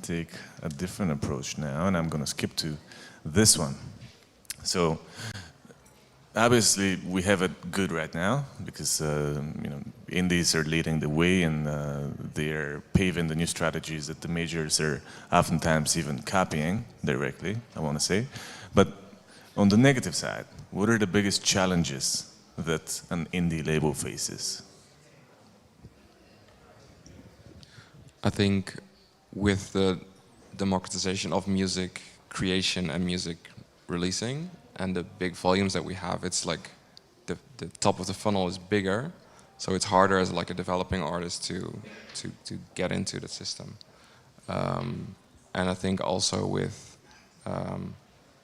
take a different approach now, and I'm gonna skip to this one. So obviously we have it good right now because indies are leading the way, and they are paving the new strategies that the majors are oftentimes even copying directly, I want to say. But on the negative side, what are the biggest challenges that an indie label faces? I think with the democratization of music creation and music releasing and the big volumes that we have, it's like the top of the funnel is bigger, so it's harder as like a developing artist to get into the system. And I think also with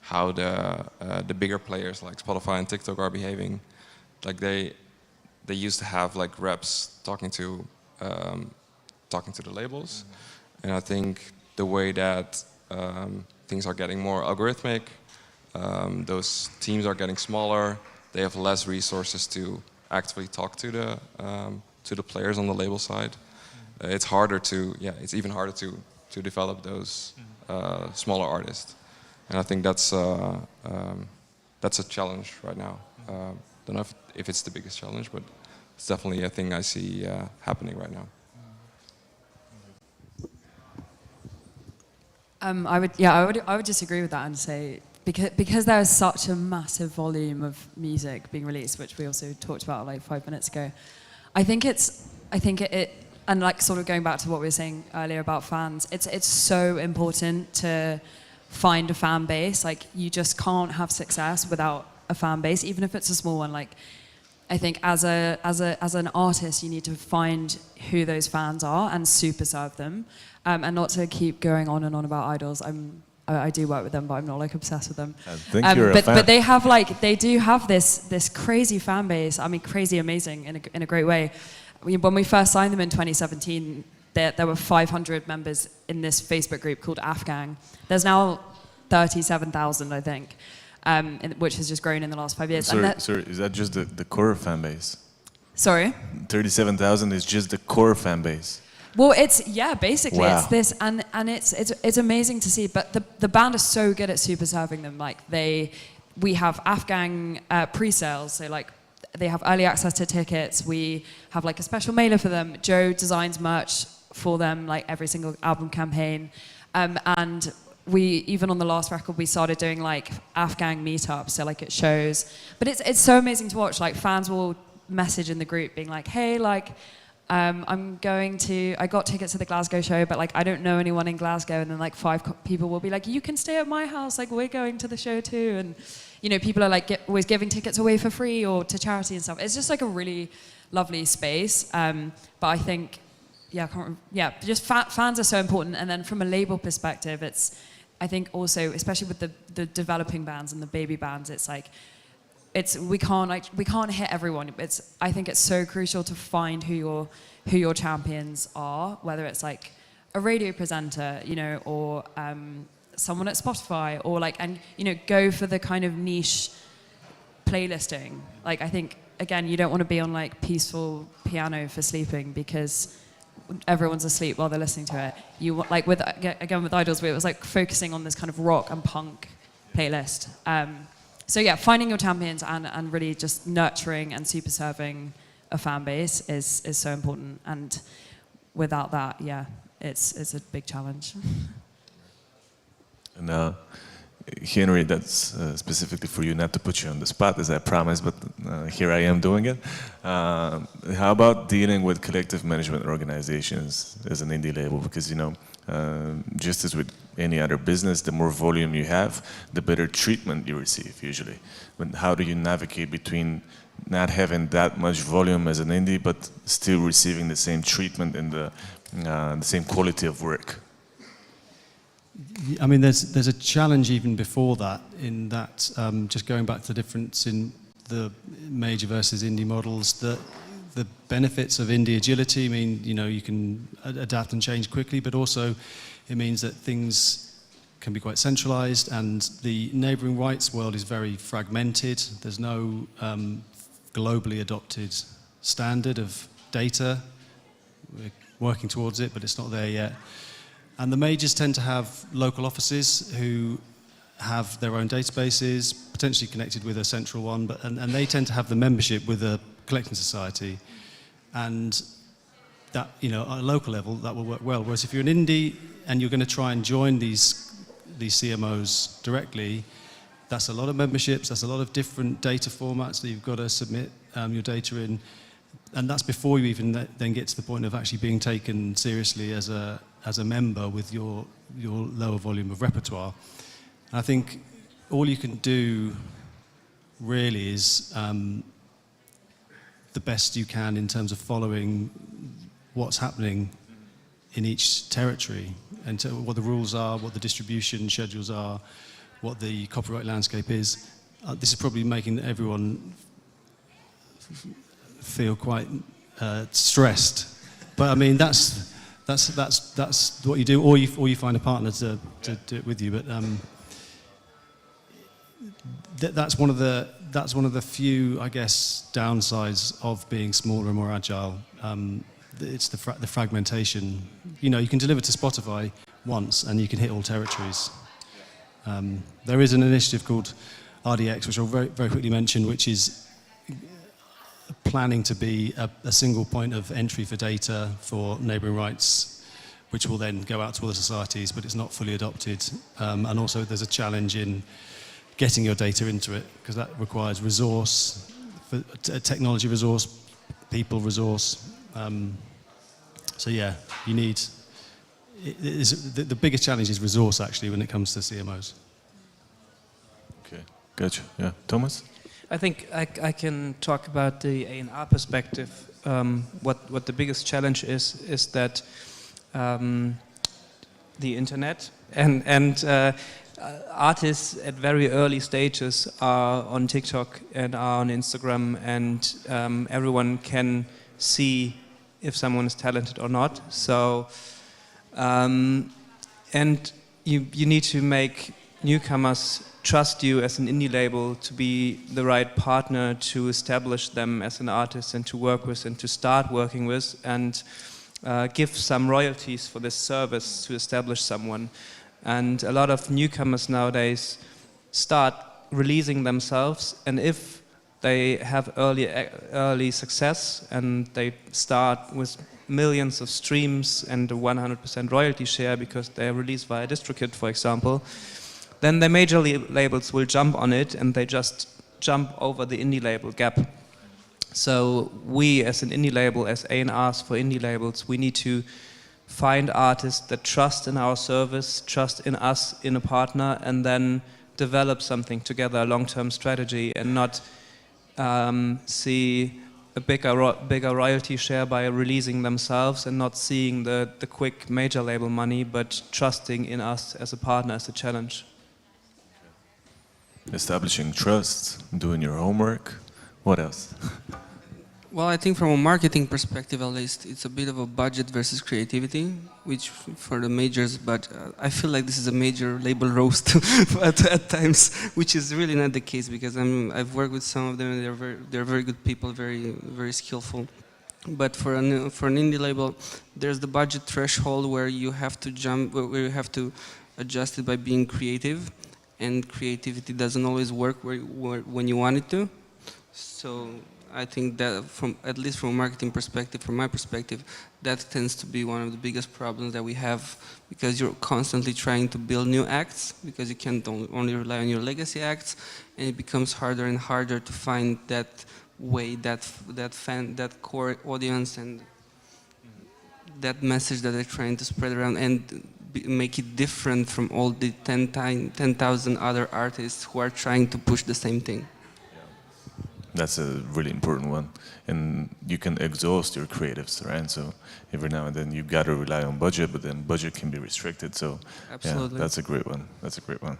how the bigger players like Spotify and TikTok are behaving, like they used to have like reps talking to the labels, and I think the way that things are getting more algorithmic, those teams are getting smaller. They have less resources to actively talk to the players on the label side. It's harder to it's even harder to develop those smaller artists, and I think that's a challenge right now. Don't know if it's the biggest challenge, but it's definitely a thing I see happening right now. I would disagree with that and say because there is such a massive volume of music being released, which we also talked about like 5 minutes ago. I think it and like sort of going back to what we were saying earlier about fans, it's so important to find a fan base. Like you just can't have success without a fan base, even if it's a small one. Like I think as an artist, you need to find who those fans are and super serve them, and not to keep going on and on about idols. I do work with them, but I'm not like obsessed with them. I think you're a fan. But they do have this crazy fan base. I mean, crazy, amazing in a great way. When we first signed them in 2017, there were 500 members in this Facebook group called Afgang. There's now 37,000, I think, which has just grown in the last 5 years. Sorry, is that just the core fan base? Sorry? 37,000 is just the core fan base. Well, basically wow. It's this, and it's amazing to see. But the band is so good at super serving them. Like we have Afgang pre-sales, so like they have early access to tickets. We have like a special mailer for them. Joe designs merch for them, like every single album campaign, and we even on the last record we started doing like Afgang meetups, so like it shows. But it's so amazing to watch. Like fans will message in the group being like, hey, like. I got tickets to the Glasgow show, but like I don't know anyone in Glasgow, and then like 5 people will be like, you can stay at my house, like we're going to the show too, and people are like always giving tickets away for free or to charity and stuff. It's just like a really lovely space, but I think just fans are so important. And then from a label perspective, I think also, especially with the developing bands and the baby bands, it's like we can't hit everyone. I think it's so crucial to find who your champions are, whether it's like a radio presenter, or someone at Spotify, or like, and go for the kind of niche playlisting. Like I think again, you don't want to be on like peaceful piano for sleeping because everyone's asleep while they're listening to it. You like with idols, it was like focusing on this kind of rock and punk playlist. So yeah, finding your champions and really just nurturing and super serving a fan base is so important. And without that, it's a big challenge. And Henry, that's specifically for you, not to put you on the spot as I promised, but here I am doing it. How about dealing with collective management organizations as an indie label? Because, you know, just as with any other business, the more volume you have, the better treatment you receive usually. But how do you navigate between not having that much volume as an indie, but still receiving the same treatment and the same quality of work? I mean, there's a challenge even before that, in that, just going back to the difference in the major versus indie models, the benefits of indie agility mean, you know, you can adapt and change quickly, but also it means that things can be quite centralized, and the neighboring rights world is very fragmented. There's no globally adopted standard of data. We're working towards it, but it's not there yet. And the majors tend to have local offices who have their own databases, potentially connected with a central one, but and they tend to have the membership with a collecting society. And that, you know, at a local level, that will work well. Whereas if you're an indie and you're going to try and join these CMOs directly, that's a lot of memberships, that's a lot of different data formats that you've got to submit your data in. And that's before you even then get to the point of actually being taken seriously as a member with your lower volume of repertoire. And I think all you can do really is the best you can in terms of following what's happening in each territory, and what the rules are, what the distribution schedules are, what the copyright landscape is. This is probably making everyone feel quite stressed, but I mean that's what you do, or you find a partner to do it with you. But that's one of the few, I guess, downsides of being smaller and more agile. It's the fragmentation. You know, you can deliver to Spotify once and you can hit all territories. There is an initiative called RDX, which I'll very, very quickly mention, which is planning to be a single point of entry for data for neighbouring rights, which will then go out to other societies, but it's not fully adopted. And also there's a challenge in getting your data into it, because that requires resource, technology resource, people resource. So yeah, you need, the biggest challenge is resource actually when it comes to CMOs. Okay, gotcha. Yeah, Thomas? I think I can talk about the A&R perspective. What the biggest challenge is that the internet and artists at very early stages are on TikTok and are on Instagram, and everyone can see if someone is talented or not. So, and you need to make newcomers trust you as an indie label to be the right partner to establish them as an artist and to work with and to start working with, and give some royalties for this service to establish someone. And a lot of newcomers nowadays start releasing themselves, and if they have early success and they start with millions of streams and a 100% royalty share because they are released via DistroKid, for example, then the major labels will jump on it and they just jump over the indie label gap. So we, as an indie label, as A&Rs for indie labels, we need to find artists that trust in our service, trust in us, in a partner, and then develop something together, a long-term strategy, and not see a bigger royalty share by releasing themselves and not seeing the quick major label money, but trusting in us as a partner, as a challenge. Establishing trust, doing your homework. What else? Well, I think from a marketing perspective, at least, it's a bit of a budget versus creativity, which for the majors, but I feel like this is a major label roast at times, which is really not the case, because I've worked with some of them and they're very good people, very, very skillful. But for an indie label, there's the budget threshold where you have to where you have to adjust it by being creative, and creativity doesn't always work when you want it to. So I think that at least from a marketing perspective, from my perspective, that tends to be one of the biggest problems that we have, because you're constantly trying to build new acts, because you can't only rely on your legacy acts, and it becomes harder and harder to find that way, that core audience and that message that they're trying to spread around, and make it different from all the 10,000 other artists who are trying to push the same thing. That's a really important one. And you can exhaust your creatives, right? So every now and then you've got to rely on budget, but then budget can be restricted. So absolutely. Yeah, that's a great one. That's a great one.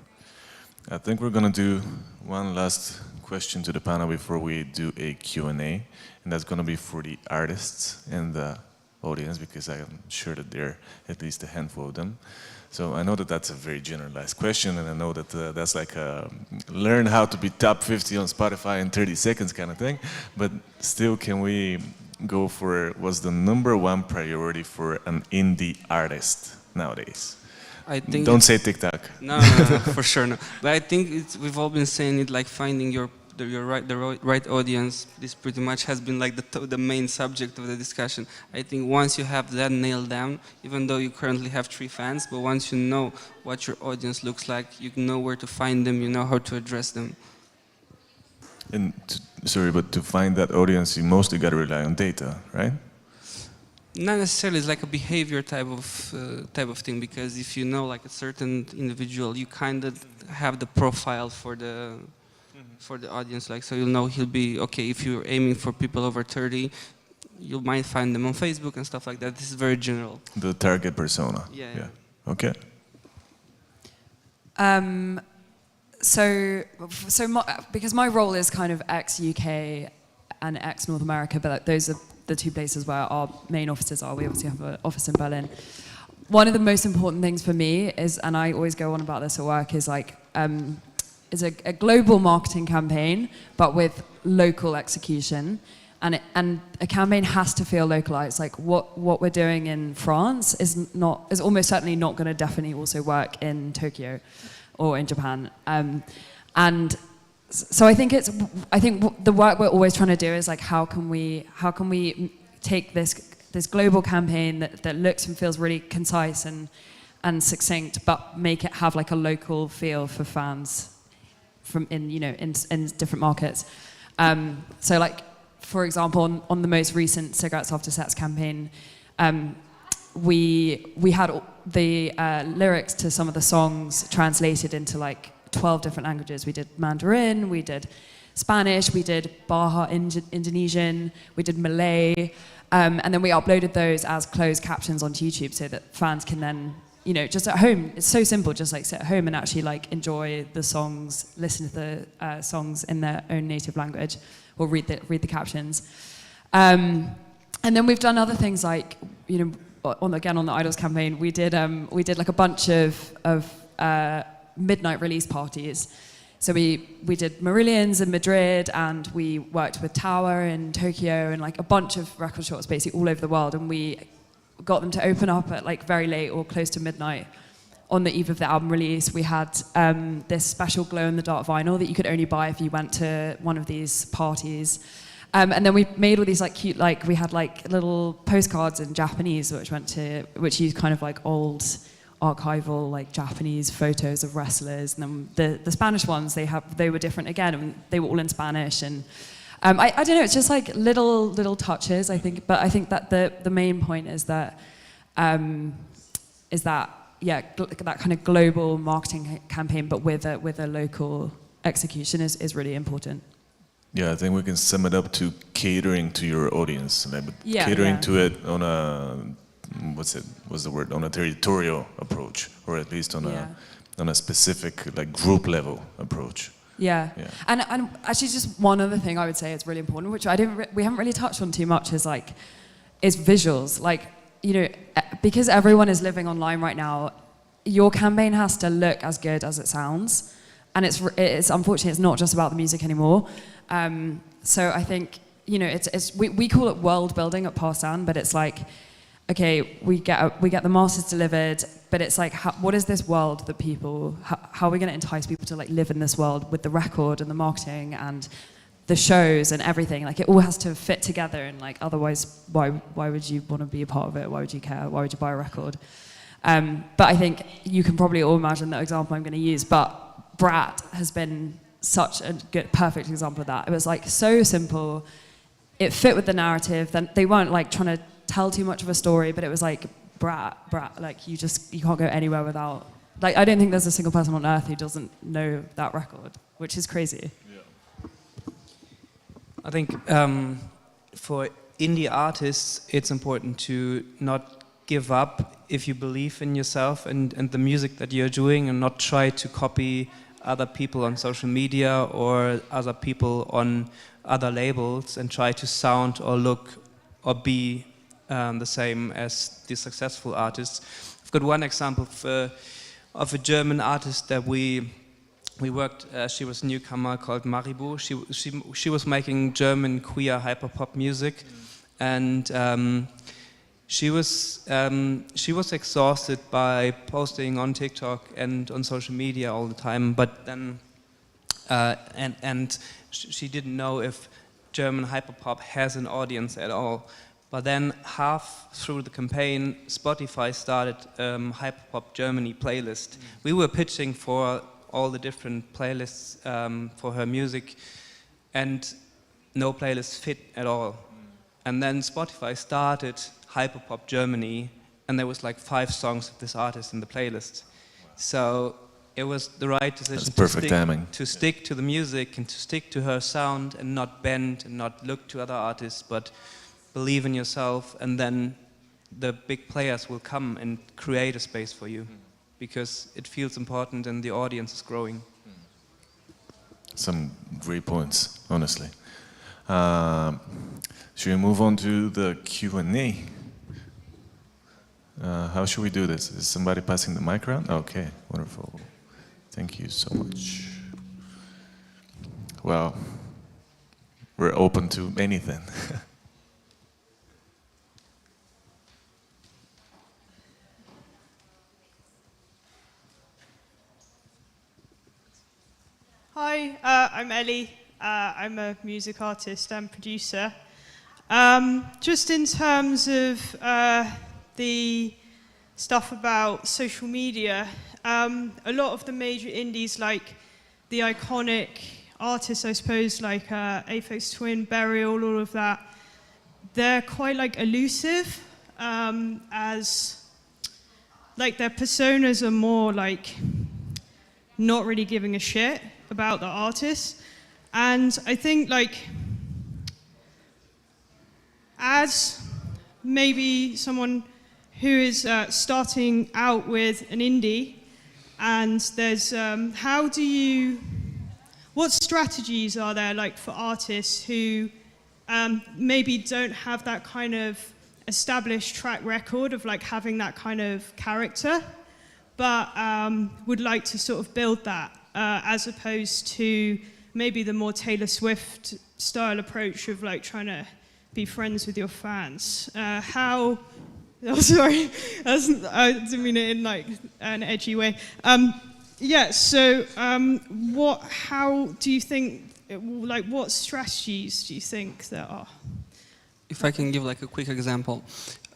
I think we're going to do one last question to the panel before we do a Q&A. And that's going to be for the artists in the audience, because I'm sure that there are at least a handful of them. So I know that that's a very generalized question, and I know that that's like a learn how to be top 50 on Spotify in 30 seconds kind of thing. But still, can we go for what's the #1 priority for an indie artist nowadays? I think don't say TikTok. No, for sure no. But I think we've all been saying it, like finding the right audience. This pretty much has been like the main subject of the discussion. I think once you have that nailed down, even though you currently have 3 fans, but once you know what your audience looks like, you know where to find them, you know how to address them. And sorry, but to find that audience, you mostly got to rely on data, right? Not necessarily. It's like a behavior type of thing, because if you know like a certain individual, you kind of have the profile for the audience, like, so you'll know he'll be okay. If you're aiming for people over 30, you might find them on Facebook and stuff like that. This is very general. The target persona. Yeah. Okay. Because my role is kind of ex-UK and ex-North America, but those are the 2 places where our main offices are. We obviously have an office in Berlin. One of the most important things for me is, and I always go on about this at work, is like, is a global marketing campaign, but with local execution. And a campaign has to feel localized. Like what we're doing in France is almost certainly not going to definitely also work in Tokyo or in Japan. And so I think the work we're always trying to do is like, how can we take this global campaign that looks and feels really concise and succinct, but make it have like a local feel for fans in different markets. So like, for example, on the most recent Cigarettes After Sex campaign, we had the lyrics to some of the songs translated into like 12 different languages. We did Mandarin, we did Spanish, we did Baja Indonesian, we did Malay, and then we uploaded those as closed captions onto YouTube so that fans can then, just at home, it's so simple, just like sit at home and actually like enjoy the songs, listen to the songs in their own native language, or read the captions. And then we've done other things like, on the Idols campaign, we did like a bunch of midnight release parties. So we did Marillions in Madrid, and we worked with Tower in Tokyo, and like a bunch of record shops basically all over the world, and we got them to open up at like very late or close to midnight on the eve of the album release. We had this special glow-in-the-dark vinyl that you could only buy if you went to one of these parties. And then we made all these like cute, like we had like little postcards in Japanese, which used kind of like old archival like Japanese photos of wrestlers. And then the Spanish ones, they were different again, and they were all in Spanish. And I don't know, it's just like little touches, I think. But I think that the main point is that that kind of global marketing campaign, but with a local execution is really important. Yeah, I think we can sum it up to catering to your audience, like, catering to it on a on a territorial approach, or at least on a specific like group level approach. Yeah. And actually, just one other thing I would say is really important, which we haven't really touched on too much, is visuals. Like, because everyone is living online right now, your campaign has to look as good as it sounds, and it's unfortunately it's not just about the music anymore. So I think we call it world building at Parsan, but it's like, okay, we get the masters delivered, but it's like, what is this world that how are we going to entice people to like live in this world with the record and the marketing and the shows and everything. Like it all has to fit together, and like otherwise, why would you want to be a part of it? Why would you care? Why would you buy a record? But I think you can probably all imagine the example I'm going to use. But Brat has been such a good, perfect example of that. It was like so simple. It fit with the narrative. Then they weren't like trying to tell too much of a story, but it was like Brat. Like you can't go anywhere without. Like I don't think there's a single person on earth who doesn't know that record, which is crazy. I think for indie artists, it's important to not give up if you believe in yourself and the music that you're doing, and not try to copy other people on social media or other people on other labels and try to sound or look or be the same as the successful artists. I've got one example of a German artist that we worked. She was a newcomer called Maribu. She was making German queer hyperpop music, and she was exhausted by posting on TikTok and on social media all the time. But then and she didn't know if German hyperpop has an audience at all. But then half through the campaign, Spotify started Hyperpop Germany playlist. We were pitching for all the different playlists for her music, and no playlist fit at all. And then Spotify started Hyperpop Germany, and there was like 5 songs of this artist in the playlist. So it was the right decision to stick to the music and to stick to her sound and not bend and not look to other artists, but believe in yourself, and then the big players will come and create a space for you because it feels important and the audience is growing. Some great points, honestly. Should we move on to the Q&A? How should we do this? Is somebody passing the mic around? Okay, wonderful. Thank you so much. Well, we're open to anything. Hi, I'm Ellie. I'm a music artist and producer. Just in terms of the stuff about social media, a lot of the major indies, like the iconic artists, I suppose, like Aphex Twin, Burial, all of that, they're quite like elusive, as like their personas are more like not really giving a shit about the artist. And I think like as maybe someone who is starting out with an indie, and there's what strategies are there like for artists who maybe don't have that kind of established track record of like having that kind of character, but would like to sort of build that as opposed to maybe the more Taylor Swift style approach of like trying to be friends with your fans. Oh, sorry, I didn't mean it in like an edgy way. So how do you think, like what strategies do you think there are? If I can give like a quick example,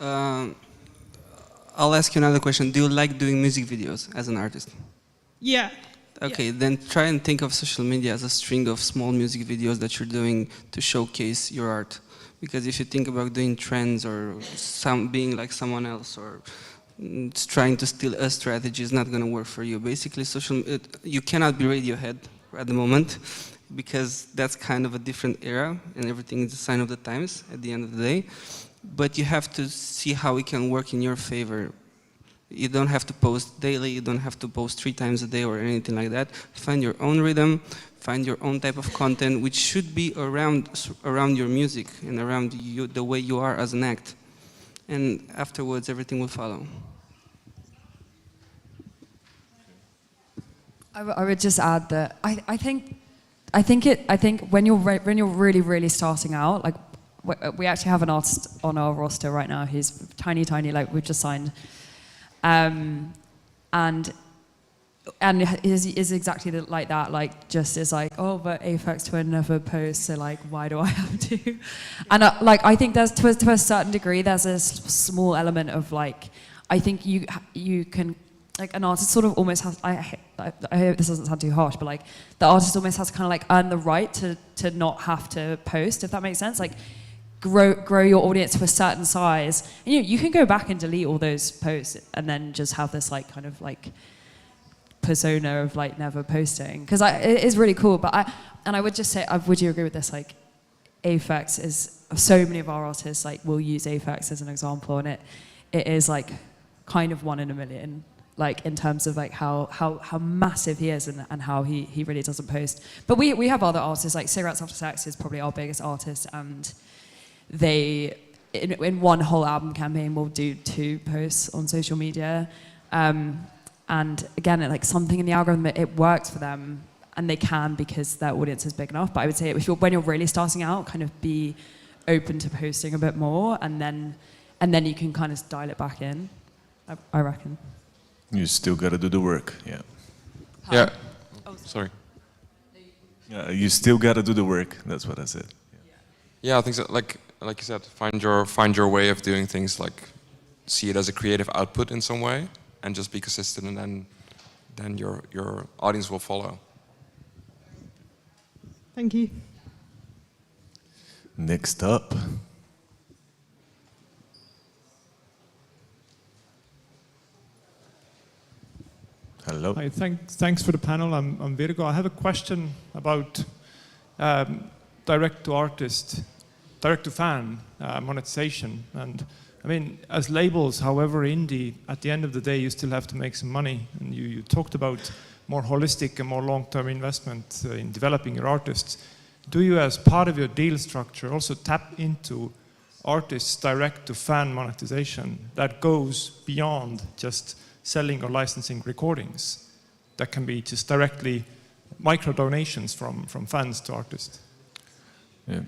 I'll ask you another question. Do you like doing music videos as an artist? Yeah. Okay, then try and think of social media as a string of small music videos that you're doing to showcase your art. Because if you think about doing trends or being like someone else or trying to steal a strategy, is not going to work for you. Basically, you cannot be Radiohead at the moment because that's kind of a different era and everything is a sign of the times at the end of the day. But you have to see how it can work in your favor. You don't have to post daily, you don't have to post 3 times a day or anything like that. Find your own rhythm, find your own type of content, which should be around your music and around you, the way you are as an act. And afterwards, everything will follow. I would just add that I think when you're really starting out, like we actually have an artist on our roster right now who's tiny, like we've just signed. And and is exactly like that, like just is like, oh, but Aphex Twin never posts, so like why do I have to? And like I think there's to a certain degree there's a small element of like, I think you can, like an artist sort of almost has, I hope this doesn't sound too harsh, but like the artist almost has to kind of like earn the right to not have to post, if that makes sense. Like grow your audience to a certain size, and you can go back and delete all those posts and then just have this like kind of like persona of like never posting, because it is really cool. But I would just say, would you agree with this? Like Aphex is, so many of our artists like will use Aphex as an example, and it is like kind of 1 in a million, like in terms of like how massive he is and how he really doesn't post. But we have other artists, like Cigarettes After Sex is probably our biggest artist, and they in one whole album campaign will do 2 posts on social media. And again, like something in the algorithm, it works for them, and they can because their audience is big enough. But I would say when you're really starting out, kind of be open to posting a bit more, and then you can kind of dial it back in, I reckon. You still got to do the work, yeah. Yeah. Oh, sorry. Yeah, you still got to do the work. That's what I said. Yeah, I think so. Like you said, find your way of doing things. Like see it as a creative output in some way, and just be consistent, and then your audience will follow. Thank you. Next up. Hello. Hi, thanks for the panel. I'm Virgo. I have a question about direct to fan monetization. And I mean, as labels, however indie, at the end of the day, you still have to make some money. And you talked about more holistic and more long-term investment in developing your artists. Do you, as part of your deal structure, also tap into artists direct to fan monetization that goes beyond just selling or licensing recordings? That can be just directly micro donations from fans to artists. Yeah.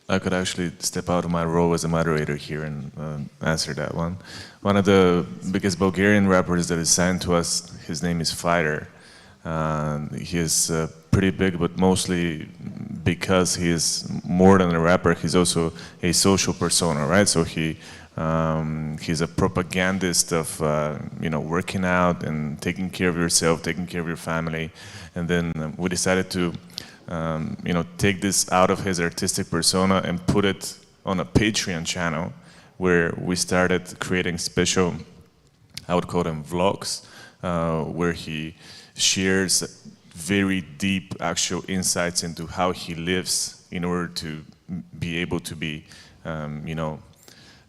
I could actually step out of my role as a moderator here and answer that one. One of the biggest Bulgarian rappers that is signed to us, his name is Fighter. He is pretty big, but mostly because he is more than a rapper, he's also a social persona, right? So he's a propagandist of working out and taking care of yourself, taking care of your family. And then we decided to take this out of his artistic persona and put it on a Patreon channel where we started creating special, I would call them vlogs, where he shares very deep actual insights into how he lives in order to be able to be,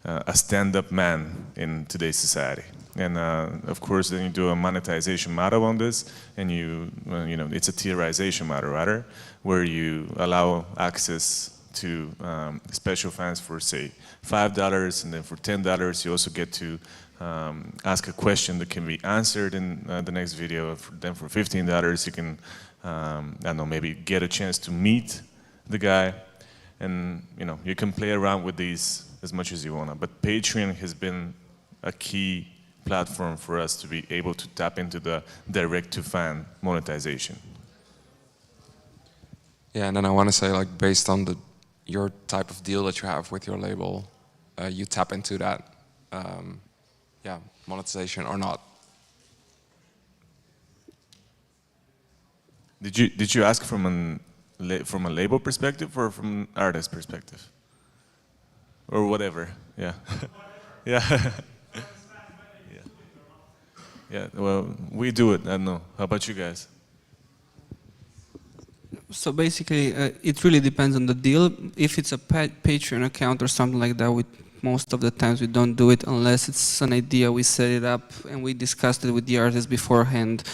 a stand-up man in today's society. And of course, then you do a monetization model on this, and it's a tierization model rather, where you allow access to special fans for say $5, and then for $10 you also get to ask a question that can be answered in the next video. Then for $15 you can, I don't know, maybe get a chance to meet the guy, and you can play around with these as much as you want. But Patreon has been a key platform for us to be able to tap into the direct-to-fan monetization. Yeah, and then I want to say, like, based on your type of deal that you have with your label, you tap into that, monetization or not. Did you ask from a label perspective or from an artist perspective, or whatever? Yeah, yeah. Yeah, well, we do it, I don't know. How about you guys? So basically, it really depends on the deal. If it's a Patreon account or something like that, most of the times we don't do it unless it's an idea, we set it up and we discussed it with the artist beforehand.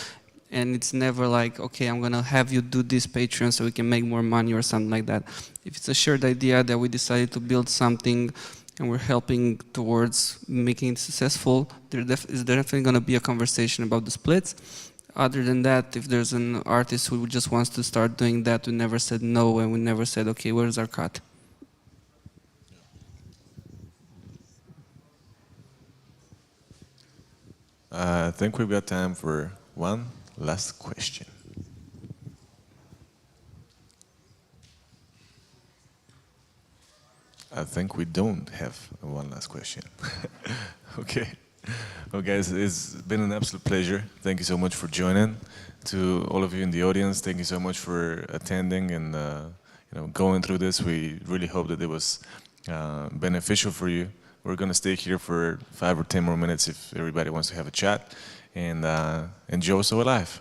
And it's never like, okay, I'm gonna have you do this Patreon so we can make more money or something like that. If it's a shared idea that we decided to build something and we're helping towards making it successful, there is definitely going to be a conversation about the splits. Other than that, if there's an artist who just wants to start doing that, we never said no, and we never said, okay, where's our cut? I think we've got time for one last question. I think we don't have one last question. Okay. Well, guys, it's been an absolute pleasure. Thank you so much for joining. To all of you in the audience, thank you so much for attending and going through this. We really hope that it was beneficial for you. We're going to stay here for 5 or 10 more minutes if everybody wants to have a chat. And enjoy SoAlive.